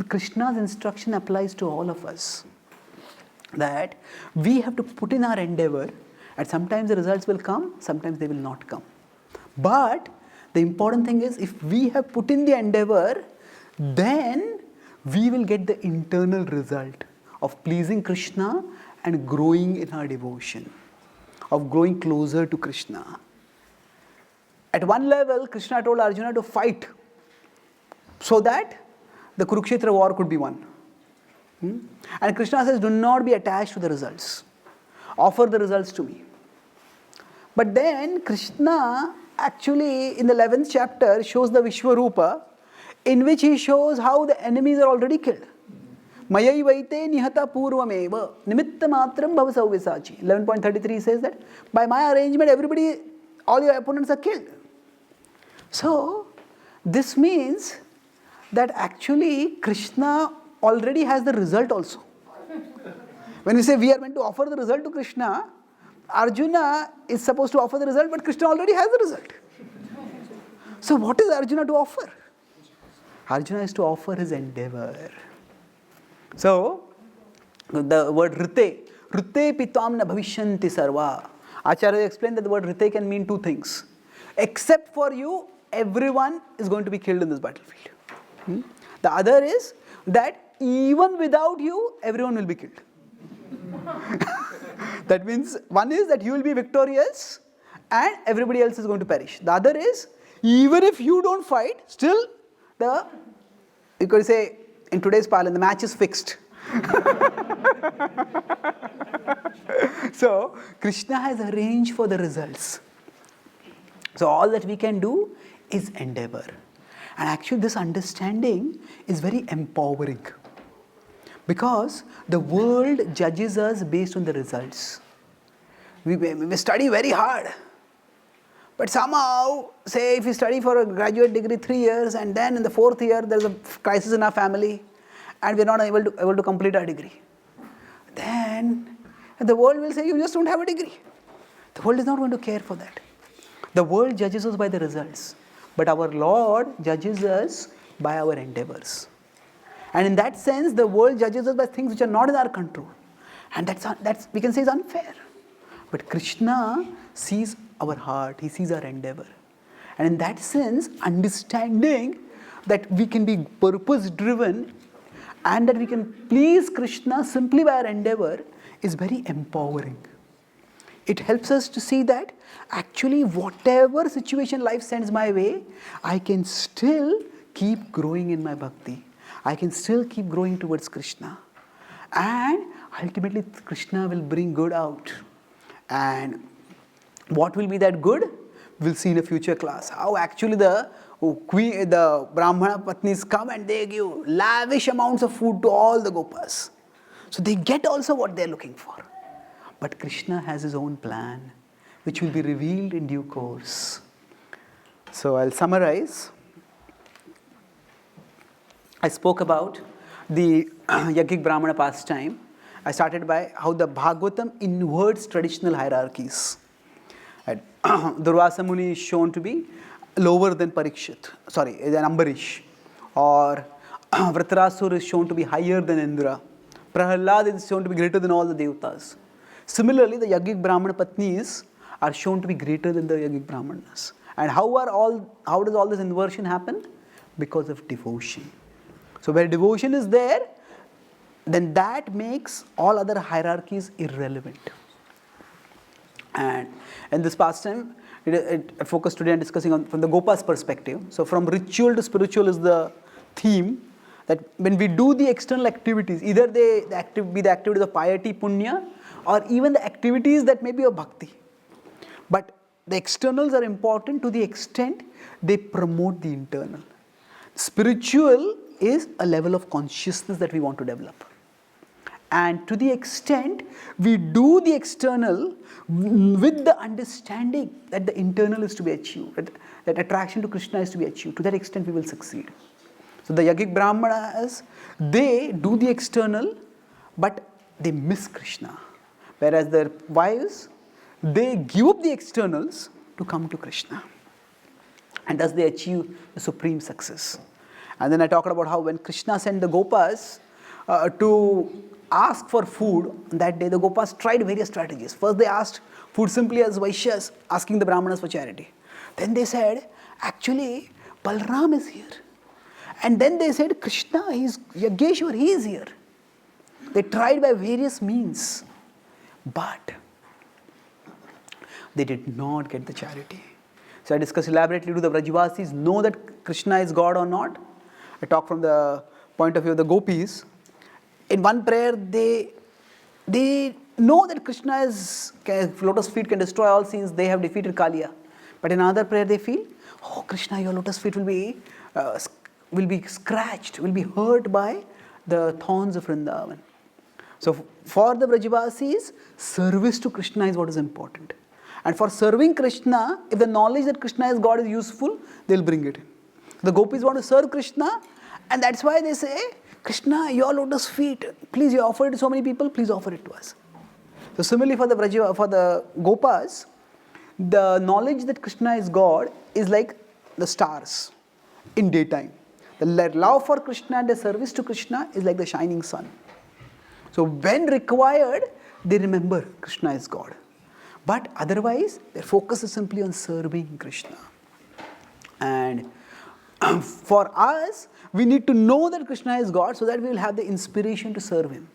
Krishna's instruction applies to all of us. That we have to put in our endeavor, and sometimes the results will come, sometimes they will not come. But the important thing is, if we have put in the endeavor, then we will get the internal result of pleasing Krishna and growing in our devotion, of growing closer to Krishna. At one level, Krishna told Arjuna to fight so that the Kurukshetra war could be won. And Krishna says, do not be attached to the results. Offer the results to me. But then Krishna actually in the 11th chapter shows the Vishwarupa in which he shows how the enemies are already killed. Mayai vaite nihata purvameva nimitta matram bhavasau visachi. 11.33 says that by my arrangement, everybody, all your opponents are killed. So, this means that actually Krishna already has the result also. When we say we are meant to offer the result to Krishna, Arjuna is supposed to offer the result, but Krishna already has the result. So what is Arjuna to offer? Arjuna is to offer his endeavor. So, the word rite pitam na bhavishyanti sarva. Acharya explained that the word rite can mean two things. Except for you, everyone is going to be killed in this battlefield. The other is that even without you, everyone will be killed. That means one is that you will be victorious and everybody else is going to perish. The other is, even if you don't fight, still you could say, in today's parlance, the match is fixed. So, Krishna has arranged for the results. So, all that we can do is endeavor. And actually, this understanding is very empowering. Because the world judges us based on the results. We study very hard. But somehow, say if you study for a graduate degree 3 years and then in the 4th year there is a crisis in our family and we are not able to complete our degree. Then the world will say you just don't have a degree. The world is not going to care for that. The world judges us by the results. But our Lord judges us by our endeavors. And in that sense, the world judges us by things which are not in our control. And that's we can say is unfair. But Krishna sees our heart, he sees our endeavor. And in that sense, understanding that we can be purpose-driven and that we can please Krishna simply by our endeavor is very empowering. It helps us to see that actually whatever situation life sends my way, I can still keep growing in my bhakti. I can still keep growing towards Krishna. And ultimately Krishna will bring good out. And what will be that good? We'll see in a future class. How actually the brahmana patnis come and they give lavish amounts of food to all the gopas. So they get also what they're looking for. But Krishna has his own plan, which will be revealed in due course. So I'll summarize. I spoke about the Yogic Brahmana pastime. I started by how the Bhagavatam inverts traditional hierarchies. Durvasa Muni is shown to be lower than than Ambarish. Or Vritarasura is shown to be higher than Indra. Prahalad is shown to be greater than all the Devatas. Similarly, the Yogic Brahmana Patnis are shown to be greater than the Yogic Brahmanas. And how does all this inversion happen? Because of devotion. So where devotion is there, then that makes all other hierarchies irrelevant. And in this pastime, it focused today on discussing from the Gopa's perspective. So from ritual to spiritual is the theme, that when we do the external activities, either they be the activities of piety, punya, or even the activities that may be of bhakti. But the externals are important to the extent they promote the internal. Spiritual is a level of consciousness that we want to develop. And to the extent we do the external with the understanding that the internal is to be achieved, that attraction to Krishna is to be achieved, to that extent we will succeed. So the Yogic Brahmanas, they do the external, but they miss Krishna. Whereas their wives, they give up the externals to come to Krishna. And thus they achieve the supreme success. And then I talked about how when Krishna sent the Gopas to ask for food that day, the Gopas tried various strategies. First they asked food simply as Vaishyas, asking the Brahmanas for charity. Then they said, actually, Balram is here. And then they said, Krishna, he is Yageshwar, he is here. They tried by various means, but they did not get the charity. So I discussed elaborately, do the Vrajvasis know that Krishna is God or not? I talked from the point of view of the gopis. In one prayer, they know that Krishna is, lotus feet can destroy all sins, they have defeated Kaliya. But in another prayer they feel, oh Krishna, your lotus feet will be will be scratched, will be hurt by the thorns of Vrindavan. So for the Brajavasis, service to Krishna is what is important. And for serving Krishna, if the knowledge that Krishna is God is useful, they'll bring it in. The gopis want to serve Krishna, and that's why they say, Krishna, your lotus feet, please, you offer it to so many people, please offer it to us. So similarly for the Gopas, the knowledge that Krishna is God is like the stars in daytime. The love for Krishna and the service to Krishna is like the shining sun. So when required, they remember Krishna is God. But otherwise, their focus is simply on serving Krishna. And for us, we need to know that Krishna is God so that we will have the inspiration to serve Him.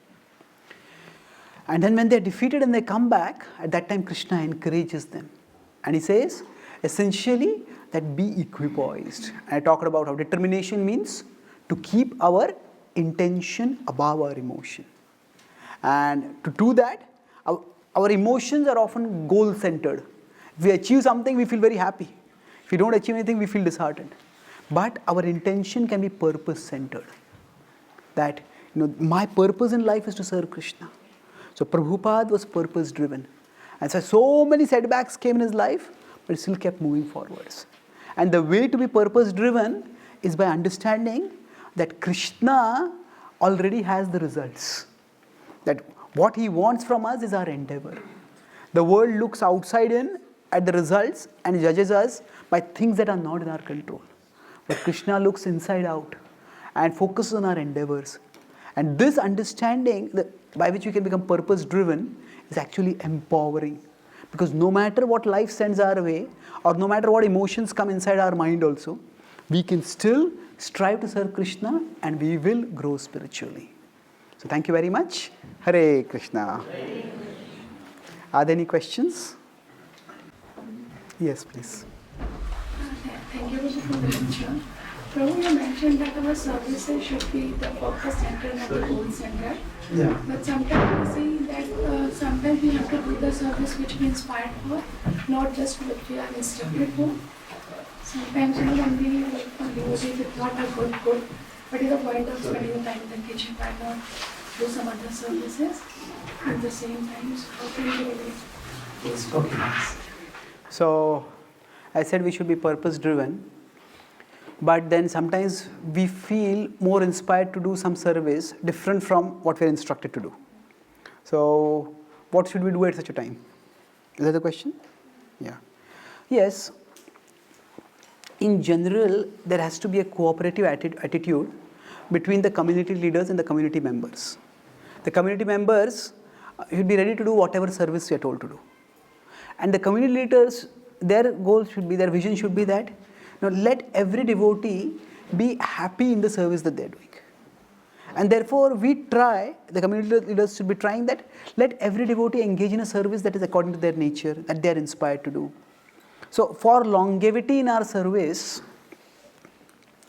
And then when they are defeated and they come back, at that time Krishna encourages them. And He says, essentially, that be equipoised. And I talked about how determination means to keep our intention above our emotion. And to do that, our emotions are often goal-centered. If we achieve something, we feel very happy. If we don't achieve anything, we feel disheartened. But our intention can be purpose-centered. That, my purpose in life is to serve Krishna. So Prabhupada was purpose-driven. And so many setbacks came in his life, but he still kept moving forwards. And the way to be purpose-driven is by understanding that Krishna already has the results. That what He wants from us is our endeavor. The world looks outside in at the results and judges us by things that are not in our control. But Krishna looks inside out and focuses on our endeavors. And this understanding by which we can become purpose-driven is actually empowering. Because no matter what life sends our way, or no matter what emotions come inside our mind also, we can still strive to serve Krishna and we will grow spiritually. So thank you very much. Hare Krishna. Are there any questions? Yes, please. Thank you for the lecture. Prabhu, you mentioned that our services should be the focus center and the goal center. Yeah. But sometimes we see that sometimes we have to do the service which we inspired for, not just what we are instructed for. Sometimes when we work for devotee with not a good, but at the point of spending the time in the kitchen, why not do some other services at the same time? So how can we relate? Okay. So I said we should be purpose-driven. But then sometimes we feel more inspired to do some service different from what we are instructed to do. So what should we do at such a time? Is that the question? Yeah. Yes. In general, there has to be a cooperative attitude between the community leaders and the community members. The community members should be ready to do whatever service we are told to do. And the community leaders, their goal should be, their vision should be that let every devotee be happy in the service that they are doing. And therefore, the community leaders should be trying that, let every devotee engage in a service that is according to their nature, that they are inspired to do. So, for longevity in our service,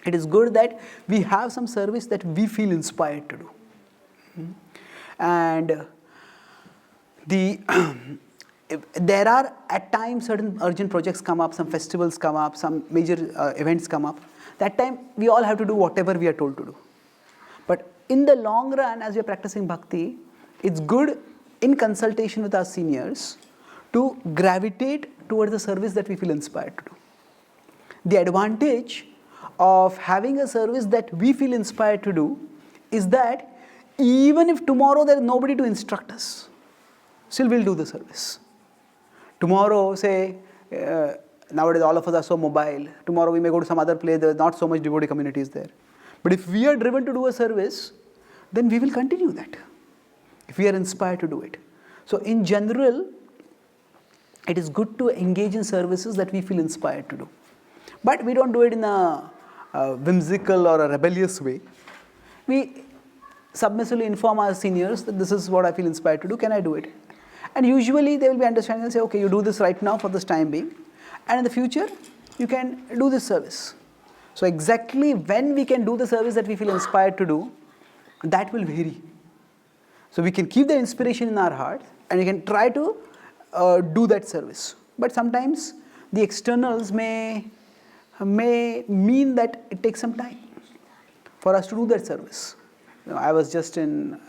it is good that we have some service that we feel inspired to do. And there are at times certain urgent projects come up, some festivals come up, some major events come up. That time we all have to do whatever we are told to do. But in the long run, as we are practicing bhakti, it's good in consultation with our seniors to gravitate towards the service that we feel inspired to do. The advantage of having a service that we feel inspired to do is that even if tomorrow there is nobody to instruct us, still we'll do the service. Tomorrow, say, nowadays all of us are so mobile. Tomorrow we may go to some other place, there is not so much devotee community is there. But if we are driven to do a service, then we will continue that, if we are inspired to do it. So in general, it is good to engage in services that we feel inspired to do. But we don't do it in a whimsical or a rebellious way. We submissively inform our seniors that this is what I feel inspired to do, can I do it? And usually they will be understanding and say, okay, you do this right now for this time being, and in the future, you can do this service. So exactly when we can do the service that we feel inspired to do, that will vary. So we can keep the inspiration in our heart, and we can try to do that service. But sometimes the externals may mean that it takes some time. for us to do that service. I was just in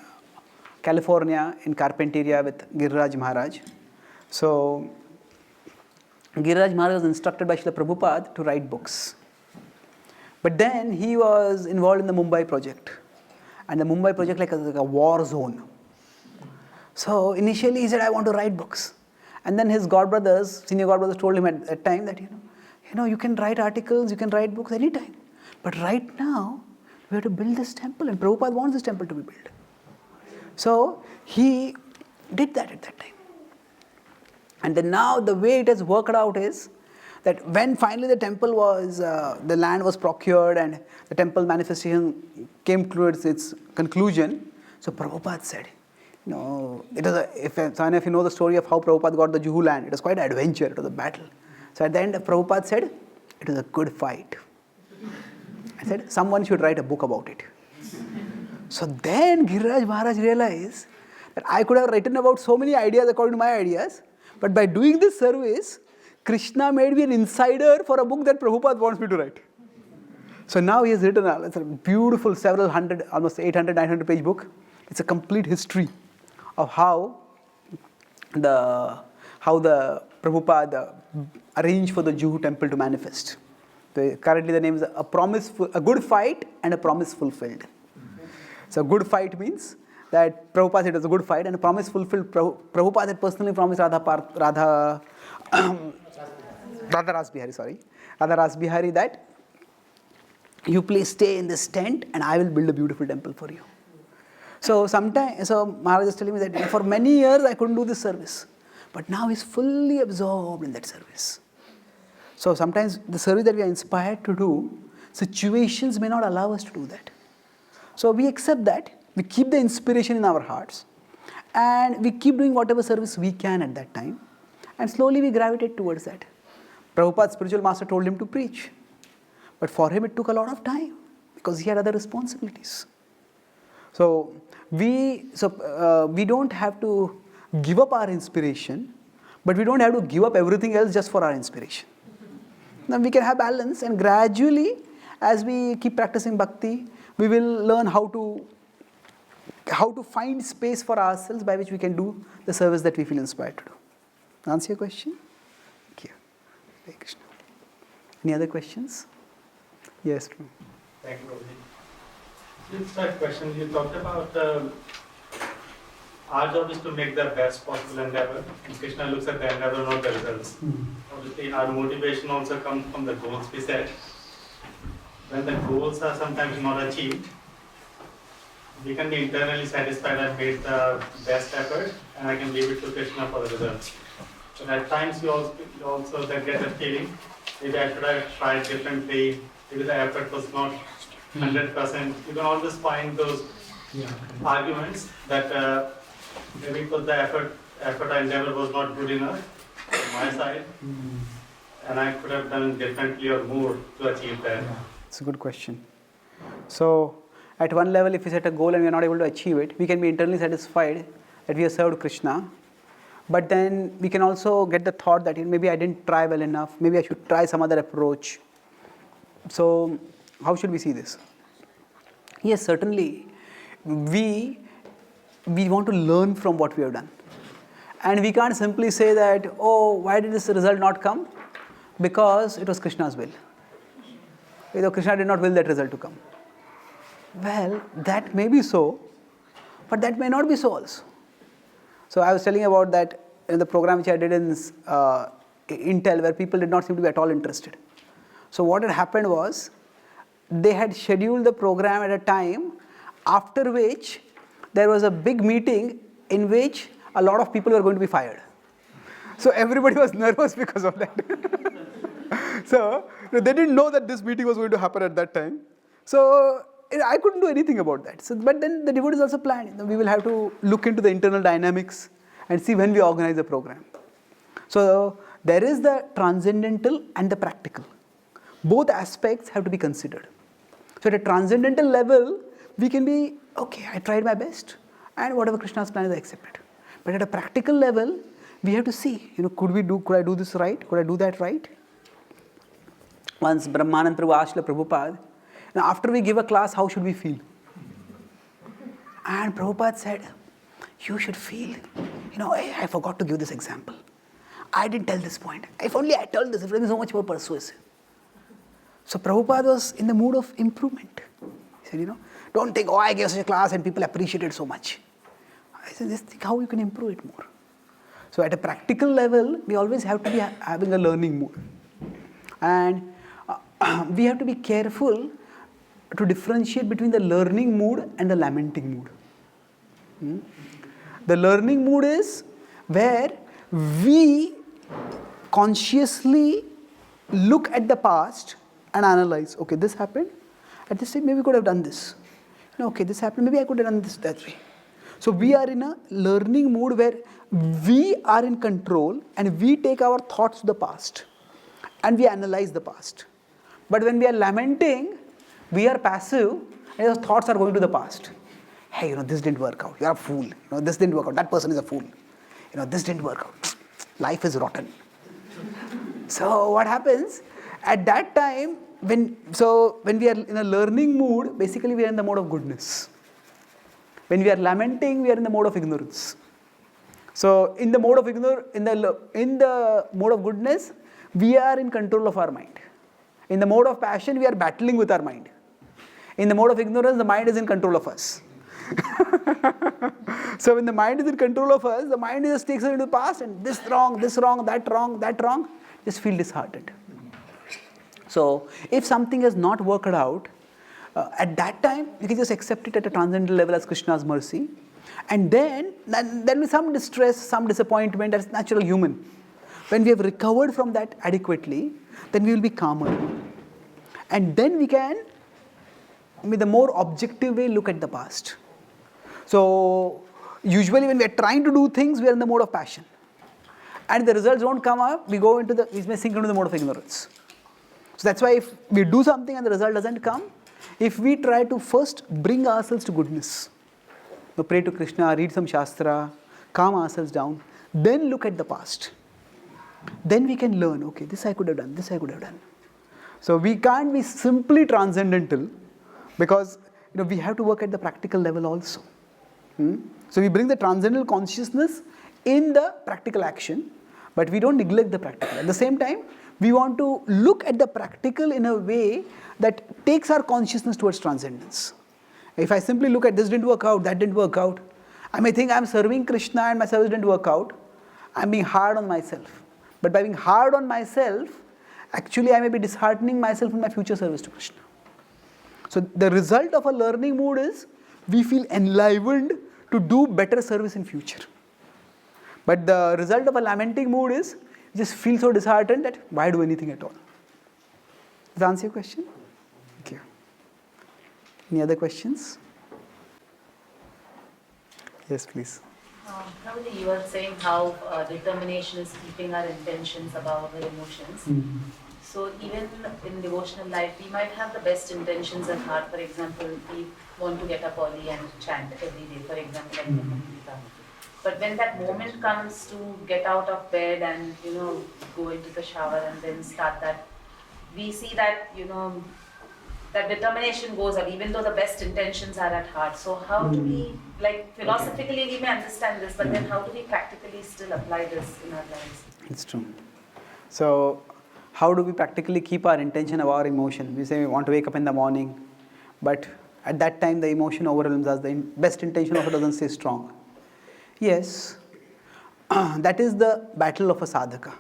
California in Carpinteria with Giriraj Maharaj. So Giriraj Maharaj was instructed by Srila Prabhupada to write books. But then he was involved in the Mumbai project. And the Mumbai project like a war zone. So initially he said, I want to write books. And then his godbrothers, senior godbrothers told him at that time that, you can write articles, you can write books anytime. But right now, we have to build this temple, and Prabhupada wants this temple to be built. So he did that at that time. And then now the way it has worked out is that when finally the temple was, the land was procured and the temple manifestation came towards its conclusion, so Prabhupada said, it was if you know the story of how Prabhupada got the Juhu land, it was quite an adventure, it was a battle. So at the end, Prabhupada said, it was a good fight. I said, someone should write a book about it. So then Giriraj Maharaj realized that I could have written about so many ideas according to my ideas, but by doing this service, Krishna made me an insider for a book that Prabhupada wants me to write. So now he has written it's a beautiful several hundred, almost 800, 900 page book. It's a complete history of how the Prabhupada arranged for the Juhu temple to manifest. Currently the name is a good fight and a promise fulfilled. So good fight means that Prabhupada said it was a good fight, and a promise fulfilled. Prabhupada had personally promised Radha Rasbihari that you please stay in this tent and I will build a beautiful temple for you. So Maharaj is telling me that for many years I couldn't do this service, but now he's fully absorbed in that service. So sometimes the service that we are inspired to do, situations may not allow us to do that. So we accept that, we keep the inspiration in our hearts, and we keep doing whatever service we can at that time, and slowly we gravitate towards that. Prabhupada's spiritual master told him to preach, but for him it took a lot of time because he had other responsibilities. So we don't have to give up our inspiration, but we don't have to give up everything else just for our inspiration. Then we can have balance, and gradually, as we keep practicing bhakti, we will learn how to find space for ourselves by which we can do the service that we feel inspired to do. Answer your question? Thank you. Hare Krishna. Any other questions? Yes. Thank you, Prabhuji. Just a question. You talked about our job is to make the best possible endeavor, and Krishna looks at the endeavor, not the results. Obviously, our motivation also comes from the goals we set. When the goals are sometimes not achieved, we can be internally satisfied I made the best effort and I can leave it to Krishna for the results. But at times you also get a feeling, maybe I should have tried differently, maybe the effort was not 100%. You can always find those arguments that maybe because the effort I endeavor was not good enough on my side, and I could have done differently or more to achieve that. It's a good question. So, at one level, if we set a goal and we are not able to achieve it, we can be internally satisfied that we have served Krishna. But then we can also get the thought that maybe I didn't try well enough, maybe I should try some other approach. So, how should we see this? Yes, certainly, we want to learn from what we have done. And we can't simply say that, why did this result not come? Because it was Krishna's will. Krishna did not will that result to come. Well, that may be so, but that may not be so also. So I was telling about that in the program which I did in Intel, where people did not seem to be at all interested. So what had happened was, they had scheduled the program at a time after which there was a big meeting in which a lot of people were going to be fired. So everybody was nervous because of that. So they didn't know that this meeting was going to happen at that time. So I couldn't do anything about that. So, but then the devotees also planned. We will have to look into the internal dynamics and see when we organize the program. So there is the transcendental and the practical. Both aspects have to be considered. So at a transcendental level, we can be, okay, I tried my best, and whatever Krishna's plan is, I accept it. But at a practical level, we have to see, could I do this right? Could I do that right? Once Brahmanand Prabhu asked Prabhupada, Now, after we give a class, how should we feel? And Prabhupada said, you should feel, hey, I forgot to give this example. I didn't tell this point. If only I told this, it would be so much more persuasive. So Prabhupada was in the mood of improvement. He said, don't think, I gave such a class and people appreciate it so much. I said, just think how you can improve it more. So at a practical level, we always have to be having a learning mood. And we have to be careful to differentiate between the learning mood and the lamenting mood. The learning mood is where we consciously look at the past and analyze, okay, this happened, at this time maybe we could have done this. Okay, this happened, maybe I could have done this that way. So we are in a learning mood where we are in control and we take our thoughts to the past and we analyze the past. But when we are lamenting, we are passive and our thoughts are going to the past. Hey, this didn't work out. You're a fool. This didn't work out. That person is a fool. This didn't work out. Life is rotten. So what happens? At that time, when we are in a learning mood, basically we are in the mode of goodness. When we are lamenting, we are in the mode of ignorance. So in the mode of in the mode of goodness, we are in control of our mind. In the mode of passion, we are battling with our mind. In the mode of ignorance, the mind is in control of us. So when the mind is in control of us, the mind just takes us into the past and this wrong, that wrong, just feel disheartened. So if something has not worked out, at that time, you can just accept it at a transcendental level as Krishna's mercy. And then there will be some distress, some disappointment, that's natural human. When we have recovered from that adequately, then we will be calmer. And then we can, with a more objective way, look at the past. So usually when we are trying to do things, we are in the mode of passion. And the results don't come up, we may sink into the mode of ignorance. So that's why if we do something and the result doesn't come, if we try to first bring ourselves to goodness, pray to Krishna, read some Shastra, calm ourselves down, then look at the past. Then we can learn, okay, this I could have done, this I could have done. So we can't be simply transcendental because we have to work at the practical level also. So we bring the transcendental consciousness in the practical action, but we don't neglect the practical. At the same time, we want to look at the practical in a way that takes our consciousness towards transcendence. If I simply look at this didn't work out, that didn't work out, I may think I'm serving Krishna and my service didn't work out. I'm being hard on myself. But by being hard on myself, actually I may be disheartening myself in my future service to Krishna. So the result of a learning mood is we feel enlivened to do better service in future. But the result of a lamenting mood is you just feel so disheartened that why do anything at all? Does that answer your question? Thank you. Any other questions? Yes, please. Prabhupada, you were saying how determination is keeping our intentions above our emotions. Mm-hmm. So even in devotional life, we might have the best intentions at heart. For example, we want to get up early and chant every day, for example, like Gita. But when that moment comes to get out of bed and, go into the shower and then start that, we see that, that determination goes up, even though the best intentions are at heart. So how do we, philosophically we may understand this, but then how do we practically still apply this in our lives? It's true. So how do we practically keep our intention of our emotion? We say we want to wake up in the morning, but at that time the emotion overwhelms us. The best intention of it doesn't stay strong. Yes, that is the battle of a sadhaka.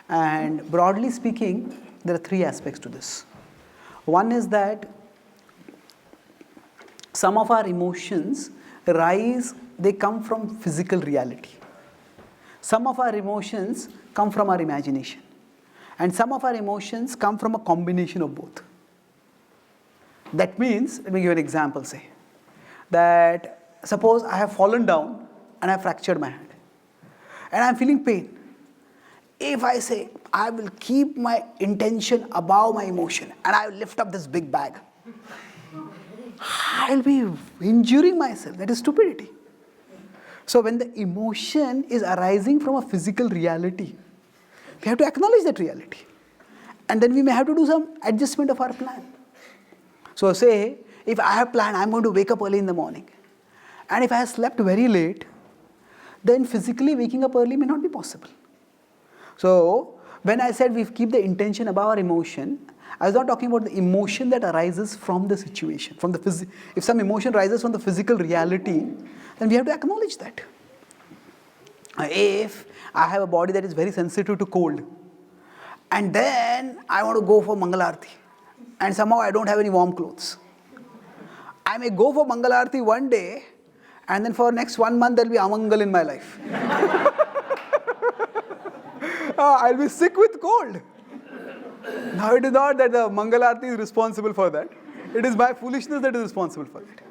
And broadly speaking, there are three aspects to this. One is that some of our emotions they come from physical reality. Some of our emotions come from our imagination. And some of our emotions come from a combination of both. That means, let me give an example, say, that suppose I have fallen down and I have fractured my hand. And I am feeling pain. If I say, I will keep my intention above my emotion and I will lift up this big bag, I will be injuring myself. That is stupidity. So when the emotion is arising from a physical reality, we have to acknowledge that reality. And then we may have to do some adjustment of our plan. So say, if I have planned, I'm going to wake up early in the morning. And if I have slept very late, then physically waking up early may not be possible. So when I said we keep the intention above our emotion, I was not talking about the emotion that arises from the situation. If some emotion arises from the physical reality, then we have to acknowledge that. If I have a body that is very sensitive to cold, and then I want to go for Mangalarti, and somehow I don't have any warm clothes, I may go for Mangalarti one day, and then for next 1 month there will be amangal in my life. I'll be sick with cold. Now it is not that the Mangalarti is responsible for that. It is my foolishness that is responsible for that.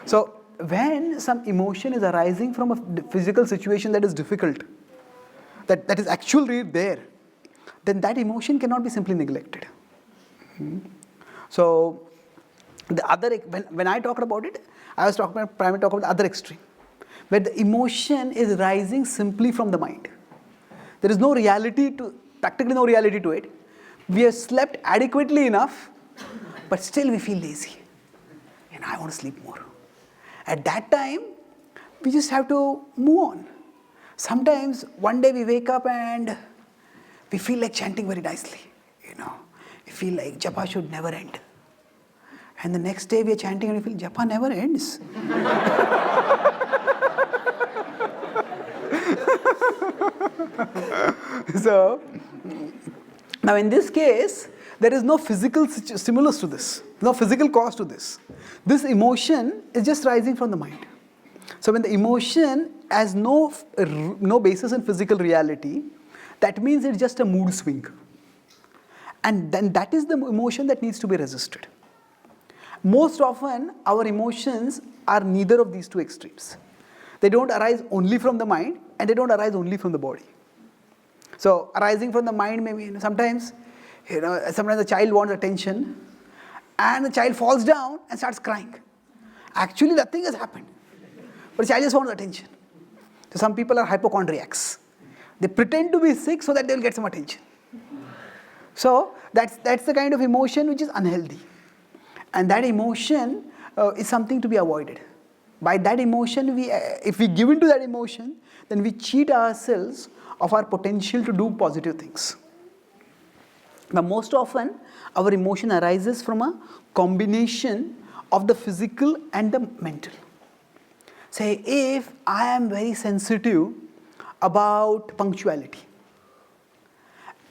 So when some emotion is arising from a physical situation that is difficult, that is actually there, then that emotion cannot be simply neglected. So when I talked about it, I was primarily talking about the other extreme, where the emotion is rising simply from the mind. There is no reality practically no reality to it. We have slept adequately enough, but still we feel lazy. And I want to sleep more. At that time, we just have to move on. Sometimes one day we wake up and we feel like chanting very nicely. We feel like japa should never end. And the next day we are chanting and we feel japa never ends. So, now in this case, there is no physical stimulus to this, no physical cause to this. This emotion is just rising from the mind. So when the emotion has no basis in physical reality, that means it's just a mood swing. And then that is the emotion that needs to be resisted. Most often, our emotions are neither of these two extremes. They don't arise only from the mind, and they don't arise only from the body. So arising from the mind, maybe sometimes the child wants attention, and the child falls down and starts crying. Actually, nothing has happened, but the child just wants attention. So some people are hypochondriacs. They pretend to be sick so that they will get some attention. So that's the kind of emotion which is unhealthy, and that emotion is something to be avoided. By that emotion, if we give in to that emotion, then we cheat ourselves of our potential to do positive things. Now, most often, our emotion arises from a combination of the physical and the mental. Say, if I am very sensitive about punctuality,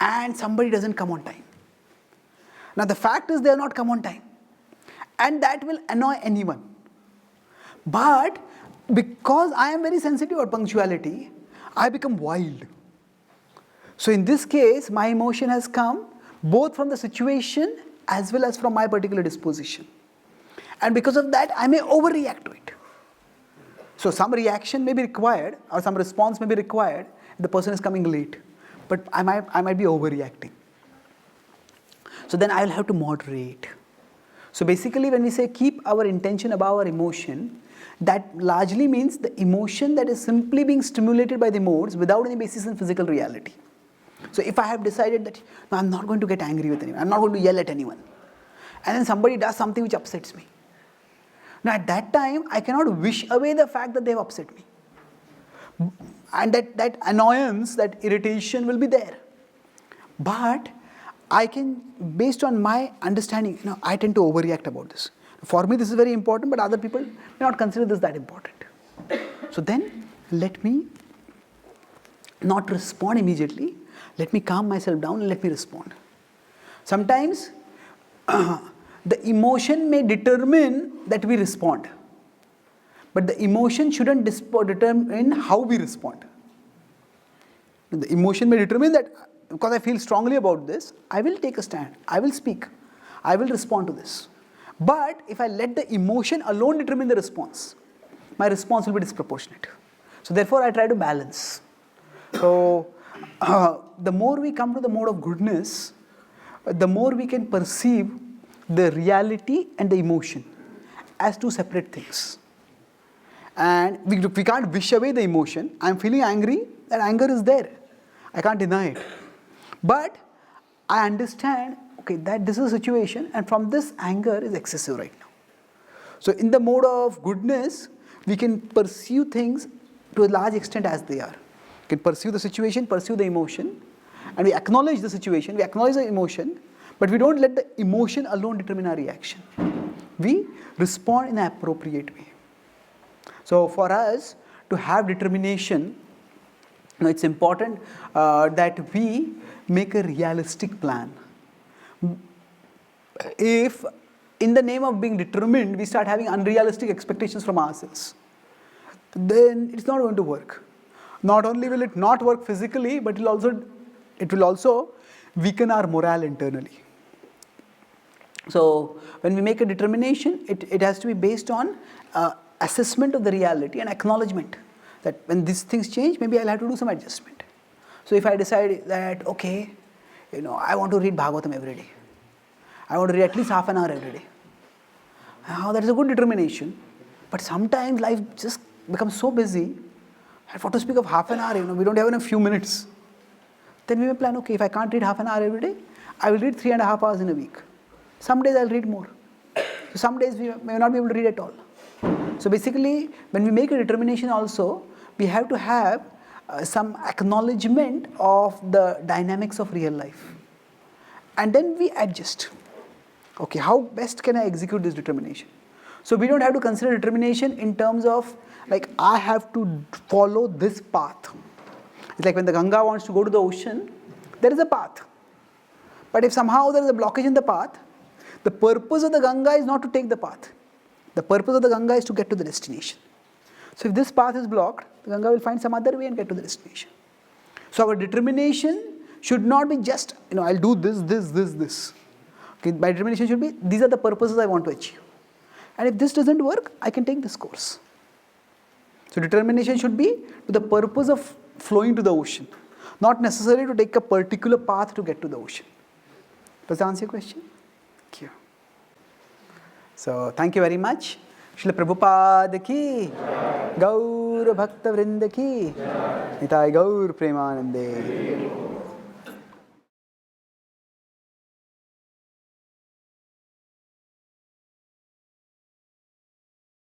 and somebody doesn't come on time. Now, the fact is they are not come on time, and that will annoy anyone. But because I am very sensitive about punctuality, I become wild. So in this case, my emotion has come both from the situation as well as from my particular disposition. And because of that, I may overreact to it. So some reaction may be required, or some response may be required if the person is coming late. But I might be overreacting. So then I will have to moderate. So basically when we say keep our intention above our emotion, that largely means the emotion that is simply being stimulated by the modes without any basis in physical reality. So if I have decided that no, I'm not going to get angry with anyone, I'm not going to yell at anyone, and then somebody does something which upsets me. Now at that time, I cannot wish away the fact that they have upset me. And that annoyance, that irritation will be there. But I can, based on my understanding, I tend to overreact about this. For me, this is very important, but other people may not consider this that important. So then, let me not respond immediately. Let me calm myself down and let me respond. Sometimes, the emotion may determine that we respond. But the emotion shouldn't determine how we respond. The emotion may determine that because I feel strongly about this, I will take a stand, I will speak, I will respond to this. But if I let the emotion alone determine the response, my response will be disproportionate. So therefore I try to balance. So the more we come to the mode of goodness, the more we can perceive the reality and the emotion as two separate things. And we can't wish away the emotion. I'm feeling angry, that anger is there. I can't deny it. But I understand, okay, that this is a situation and from this anger is excessive right now. So in the mode of goodness, we can pursue things to a large extent as they are. We can pursue the situation, pursue the emotion, and we acknowledge the situation, we acknowledge the emotion, but we don't let the emotion alone determine our reaction. We respond in an appropriate way. So for us to have determination, it's important that we make a realistic plan. If in the name of being determined, we start having unrealistic expectations from ourselves, then it's not going to work. Not only will it not work physically, but it will also weaken our morale internally. So when we make a determination, it has to be based on assessment of the reality and acknowledgement that when these things change, maybe I'll have to do some adjustment. So if I decide that, okay, I want to read Bhagavatam every day. I want to read at least half an hour every day. Now that is a good determination. But sometimes life just becomes so busy, and for to speak of half an hour, we don't have enough few minutes. Then we may plan, okay, if I can't read half an hour every day, I will read 3.5 hours in a week. Some days I'll read more. So some days we may not be able to read at all. So basically, when we make a determination also, we have to have some acknowledgement of the dynamics of real life. And then we adjust. Okay, how best can I execute this determination? So we don't have to consider determination in terms of like I have to follow this path. It's like when the Ganga wants to go to the ocean, there is a path. But if somehow there is a blockage in the path, the purpose of the Ganga is not to take the path. The purpose of the Ganga is to get to the destination. So if this path is blocked, the Ganga will find some other way and get to the destination. So our determination should not be just, I'll do this. Okay, my determination should be, these are the purposes I want to achieve. And if this doesn't work, I can take this course. So determination should be to the purpose of flowing to the ocean, not necessarily to take a particular path to get to the ocean. Does that answer your question? Thank you. So thank you very much. Srila Prabhupada ki, Gaur Bhakta Vrinda ki, Nitai Gaur Premanande.